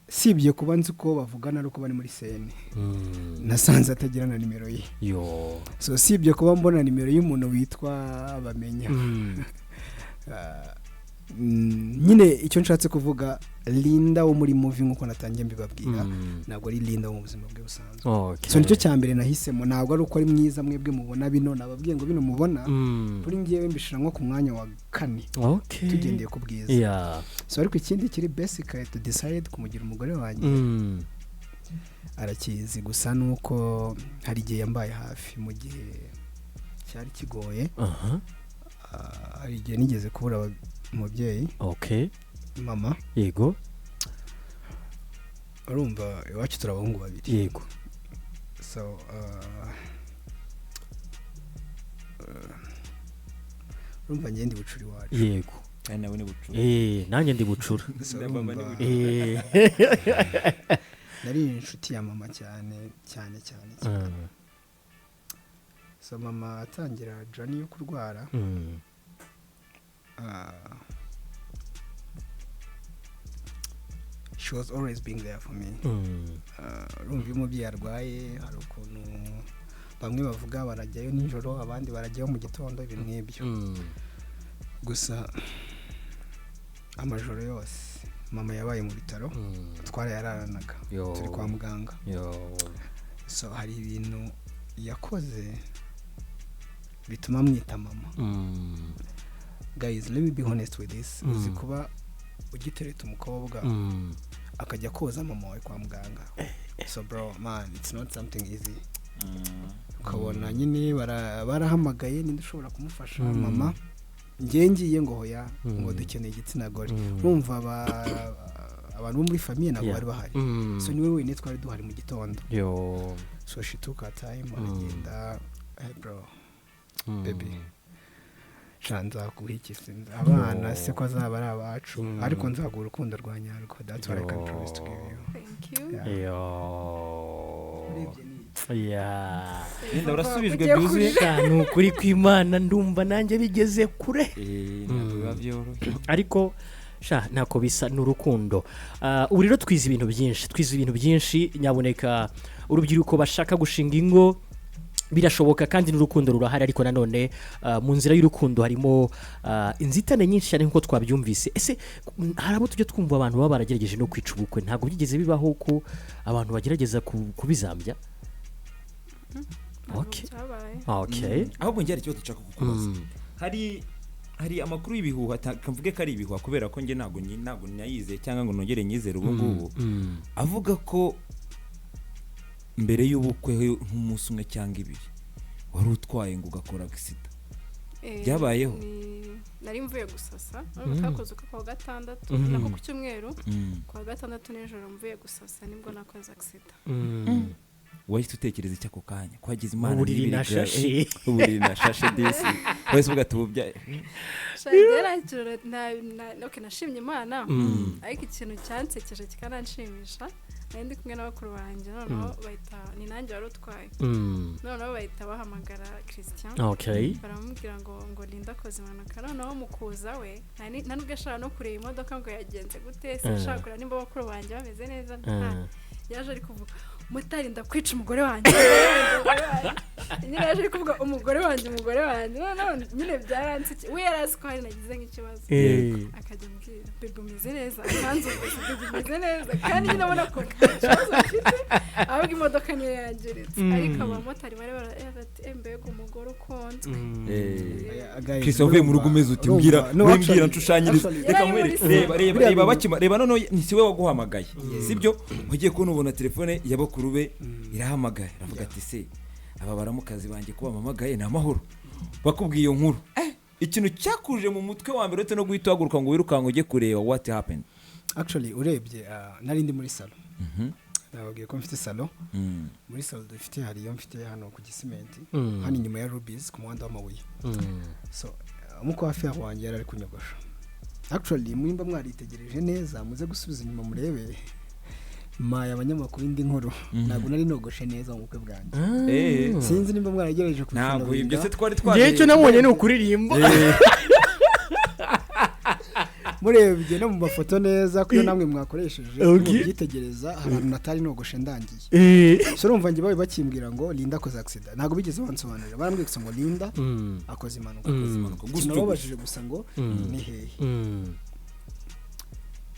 Sibye kuba nzi ko bavugana ari uko bari muri scene. Nasanze atagira na nimero ye. So sibye kuba mbona nimero y'umuntu witwa Abamenya. Nyine icyo nshatse kuvuga Lynda wo muri movie nkuko natangiye mbibabwira ntabwo ari Lynda wo mu buzima bwe busanzwe. So nicyo cyambere nahisemo, ntabwo ari uko ari mwiza mwebwe mubona bino, nababwiye ngo bino mubona kuri ngiye mbishira nko ku mwanya wa 4 tugendeye ku bwiza. So ariko ikindi kiri basic to decide kumugira umugore wanjye arakizi, gusa nuko hari igihe yambaye hafi mu gihe cyari kigoye. Hari igihe nigeze kubura umubyeyi. Mama. Yego. Urumva iwacu turabahungu babiri. Yego. So urumva njye ndi bucuri wacu. Yego. Nawe ni bucura. Nanjye ndi bucura. Nari inshuti ya mama cyane. So mama atangira journey yo kurwara. She was always being there for me. Urumva umubyeyi arwaye hari ukuntu bamwe bavuga barajyayo nijoro abandi barajyayo mu gitondo ibintu nk'ibyo. Gusa amajoro yose mama yabaye mu bitaro twarayararanaga turi kwa muganga. So hari ibintu yakoze bituma mwita mama. Guys, let me be honest with this. Uzi kuba ugitereta umukobwa akajya koza mama wawe kwa muganga. So bro man, it's not something easy. Ukabona nyine barahamagaye ninde ushobora kumufasha mama ngiye ngo hoya ngo dukeneye igitsina gore. Urumva abantu muri famille nabo bari bahari. So niwe wenyine twari duhari mu gitondo. So she took her time agenda. Hey bro, baby, shanza kuhikise abana se ko azaba ari abacu ariko nzaguha urukundo rwa nyarwo. That's what I can promise to give you. Thank you. Lynda urasubijwe byuzuye cyane ukuri kw'Imana ndumva nanjye bigeze kure. Ariko ntako bisa n'urukundo. Ubu rero twize ibintu byinshi nyaboneka urubyiruko bashaka gushinga ingo birashoboka kandi n'urukundo rurahari, ariko nanone mu nzira y'urukundo harimo inzitane nyinshi cyane nk'uko twabyumvise. Ese hari abo tujya twumva abantu baba baragerageje no kwica ubukwe, ntabwo byigeze bibaho ko abantu bagerageza kubizambya? Okay. ahubwo njye hari ikibazo dushaka kukubaza. hari amakuru y'ibihuha kamvuge ko ari ibihuha kubera ko njye ntabwo nyayize cyangwa ngo nongere nyizere ubu ngubu, avuga ko mbere y'ubukwe nk'umunsi umwe cyangwa ibiri wari utwaye ngo ugakora accident. Byabayeho? Nari mvuye gusasa twakoze uko kwa gatandatu nako ku cyumweru kwa gatandatu n'ijoro mvuye gusasa nibwo nakoze accident. Wahise utekereza iki ako kanya ko hagize Imana uburiri nashashe disi wese uvuga ati ububyaye nashimye Imana, ariko ikintu cyansekeje kikananshimisha ndi kumwe n'abakuru banjye noneho bahita ni nanjye wari utwaye noneho bahita bahamagara Christian baramubwira ngo Lynda akoze impanuka. Noneho mukuza we nta nubwo ashaka no kureba imodoka ngo yagenze gute, se ashaka kureba nimba abakuru banjye bameze neza. Yaje ari kuvuga mutari ndakwica umugore wanjye nyine yaje ari kuvuga umugore wanjye noneho nyine byaransikiye. We yarazi ko hari nagize nk'ikibazo akajya ambwira bebe umeze neza kandi umeze neza kandi nyine abona ko ikibazo afite ahubwo imodoka niyo yangiritse. Ariko abamotari bari barati mbega umugore ukonzwe Christophe mu rugo umeze uti mbwira nshushanyiriza reka mwere reba none ni siwe waguhamagaye sibyo ugiye kubona ubona telefone y'abakuru be irahamagaye aravuga ati se aba baramukazi banjye kuba mamagaye na mahoro bakubwiye iyo nkuru ikintu cyakuje mu mutwe wa mbere no guhita haguruka ngo wirukanka ujye kureba what happened. Actually urebye nari ndi muri salon nababwiye ko mfite salon muri salon dufite hariyo mfite hano ku gisimenti hano inyuma ya Rubies ku muhanda w'amabuye. So umuko hafi aho wanjye yari ari kunyogosha. Actually mwimba mwaritegereje neza muze gusubiza inyuma murebe maya abanyamakuru indi nkuru ntabwo nari nogoshe neza mu bukwe bwanjye. Sinzi nimba mwaragereje kufana ntabwo ibyo se twari twaje ngiye cyo nabonye ni ukuririmba murebye no mu mafoto neza ko namwe mwakoresheje byitegereza ahantu natari nogoshe ndangiye. So urumva ngiye babe bakimbwira ngo Lynda akoze accident ntabwo bigeze bansobanurira barambwiye gusa ngo Lynda akoze impanuka gusa nababajije gusa ngo ni hehe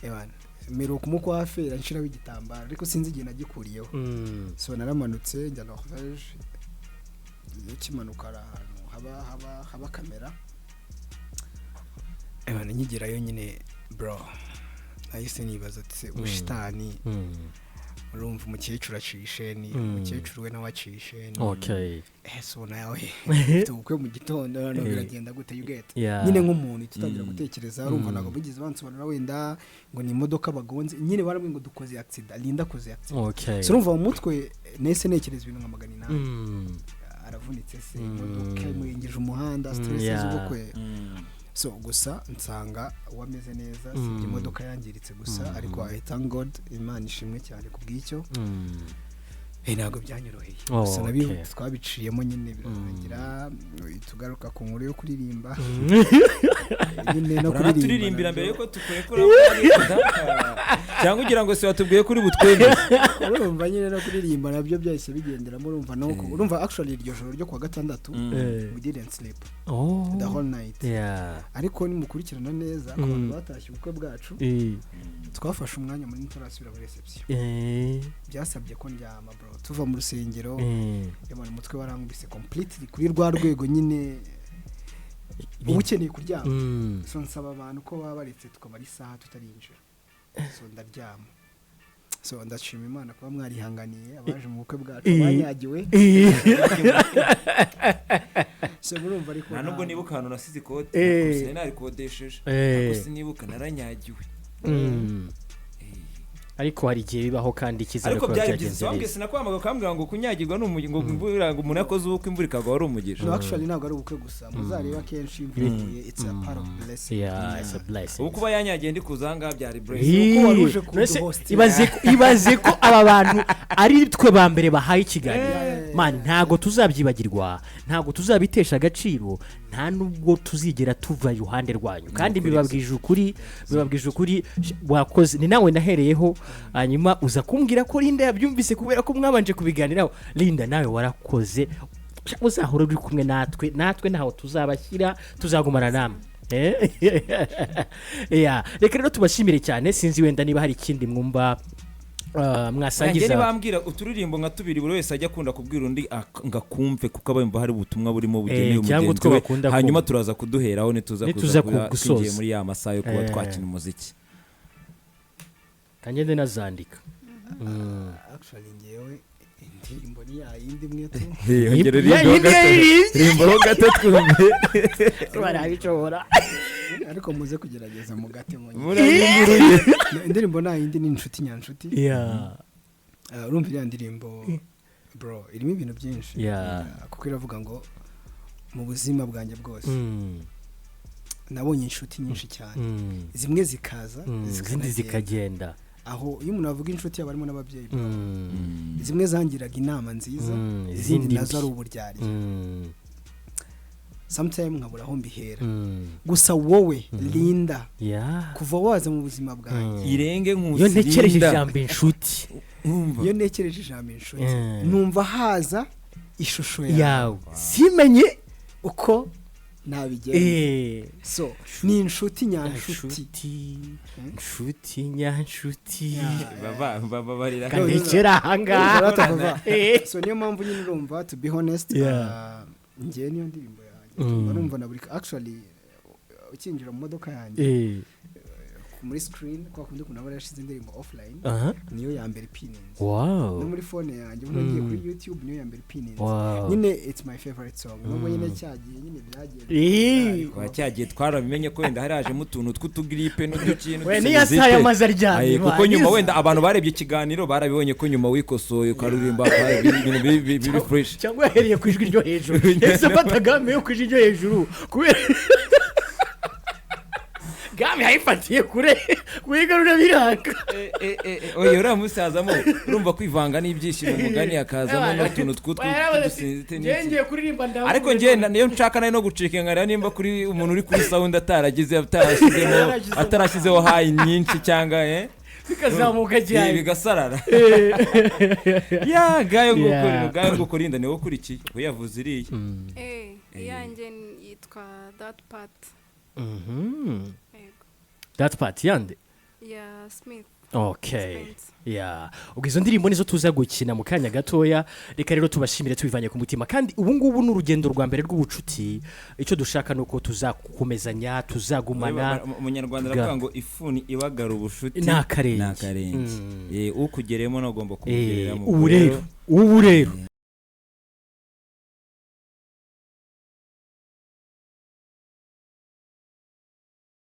ebana mero kumuko afera nshira w'igitambaro ariko sinzi igihe nagikuriyeho. So naramanutse njya Norvège ikimanuka ahantu haba kamera ebana nyigerayo nyine bro nahise nibaza ati ubushitani urumva umukecuru acishe ni umukecuru we nawe acishe ni so nawe ubukwe mu gitondo no biragenda gute you get nyine nk'umuntu tutagira gutekereza urumva ntabwo bigize bansobanura wenda ngo ni imodoka bagonze nyine barambwe ngo dukoze accident Lynda akoze accident. So urumva mu mutwe nese nekereza ibintu nka magana inani aravunitse se imodoka imwengeje umuhanda stress z'ubukwe. So gusa nsanga wameze neza si imodoka yangiritse gusa ariko I thank God Imana ishimwe cyane kubw'icyo ntabwo byanyoroheye gusa nabi twabiciyemo nyine birarangira tugaruka ku nkuru yo kuririmba nyine no kuririmbira mbere yuko tukurekura cyangwa ugira ngo se watubwiye kuri butweme urumva nyine no kuririmba nabyo byahise bigenderamo urumva actually iryo joro ryo kwa gatandatu we didn't sleep the whole night. Ariko nimukurikirana neza abantu batashye ubukwe bwacu twafashe umwanya muri turasubira muri reception byasabye ko ndyama bro tuva mu rusengero yabona umutwe warangubise completely kuri rwa rwego nyine ubukeneye kuryama. So nsaba abantu ko babaretse tukaba ari saha tutarinjira so ndaryama so ndashima Imana kuba mwarihanganiye abaje mu bukwe bwacu banyagiwe so murumva ariko nta nubwo nibuka ahantu nasize ikote gusa narikodesheje gusa nibuka naranyagiwe ariko hari igihe bibaho kandi ikizere ko byagenze neza sinakwamaga kambwira ngo kunyagirwa n'umugisha ngo imvura ngo umuntu yakoze ubukwe imvura ikagwa ari umugisha no actually ntabwo ari ubukwe gusa muzareba kenshi imvuye it's a part of blessing it's a blessing ubu kuba yanyagiye ndi kuzanga byari blessing uko waruje ku host ibaze ko aba bantu ari twe ba mbere bahaye ikiganiro man ntago tuzabyibagirwa ntago tuzabitesha agaciro nta nubwo tuzigera tuva iruhande rwanyu kandi bibabwije ukuri wakoze ni nawe nahereyeho hanyuma uza kumbwira ko Lynda yabyumvise kubera ko mwabanje kubiganiraho Lynda nawe warakoze uzahora uri kumwe natwe ntaho tuzabashyira tuzagumana namwe reka rero tubashimire cyane sinzi wenda niba hari ikindi mwumva mwasangiza ngene bambwira uturirimbo nka tubiri buri wese ajya akunda kubwira undi ngakumve kuko abamva hari ubutumwa burimo bugenewe umugenzi we hanyuma turaza kuduheraho nituza kugusoza muri ya masaha yo kuba twakina umuziki kangende nazandika actually ngewe indirimbo ni yindi mwe tu rimbo gato twumve barabicobora ariko muze kugerageza mu gate mu murayimburuye indirimbo na yindi ni inshuti nyanshuti urumva iriya ndirimbo bro irimo ibintu byinshi kuko iravuga ngo mu buzima bwanjye bwose nabonye inshuti nyinshi cyane zimwe zikaza izindi zikagenda aho iyo umuntu avuga inshuti yabarimo n'ababyeyi zimwe zangiraga inama nziza izindi nazo ari uburyari sometimes nkabura aho mbihera gusa wowe Lynda kuva waza mu buzima bwanjye irenge nk'usi iyo ntekereje ijambo inshuti numva haza ishusho yawe simenye uko nabigenza so ni inshuti nyanshuti baba barira kanekera hanga so niyo mpamvu nyine urumva to be honest ngiye niyo ndirimbo yanjye urumva na buri actually ukinjira mu modoka yanjye muri screen kwa kundi kunabara yashize indirimbo offline niyo ya mbere pinnings no muri phone yanjye ngiye kuri YouTube niyo ya mbere pinnings nyine it's my favorite song nubwo nyine cyagiye nyine byagiye kwa cyagiye twarabimenye ko wenda haraje mu tuntu tw'utugripe n'udukintu we niyo saha y'amazaryane kuko nyuma wenda abantu barebye ikiganiro barabibonye ko nyuma wikosoye ukarurimba ibintu biri fresh cyangwa yahereye ku ijwi ryo hejuru ese batagame yo ku ijwi ryo hejuru kubera gami hayifatiye kure wigarura biranga oye uramusazamo urumva kwivanga n'ibyishimo umugani akazamo n'utuntu tw'udusinzite ngiye kuririmba ndavuga ariko ngiye niyo nshaka nayo no gucika ngarira nimba kuri umuntu uri kuri sound atarashyizeho high nyinshi cyangwa bikazamuka cyane bigasarara gayo gukora inda niwo kurikiye uyavuze iriya yanjye yitwa that part that part yande Smith okay ubwo izo ndirimbo nizo tuza gukina mu kanya gatoya reka rero tubashimire tubivanye ku mutima kandi ubu ngubu n'urugendo rwa mbere rw'ubucuti icyo dushaka nuko tuzakomezanya tuzagumana umunyarwanda aravuga ngo ifuni ibagara ubushuti n'akarenze ukugeremo nagomba kugereramo ubu rero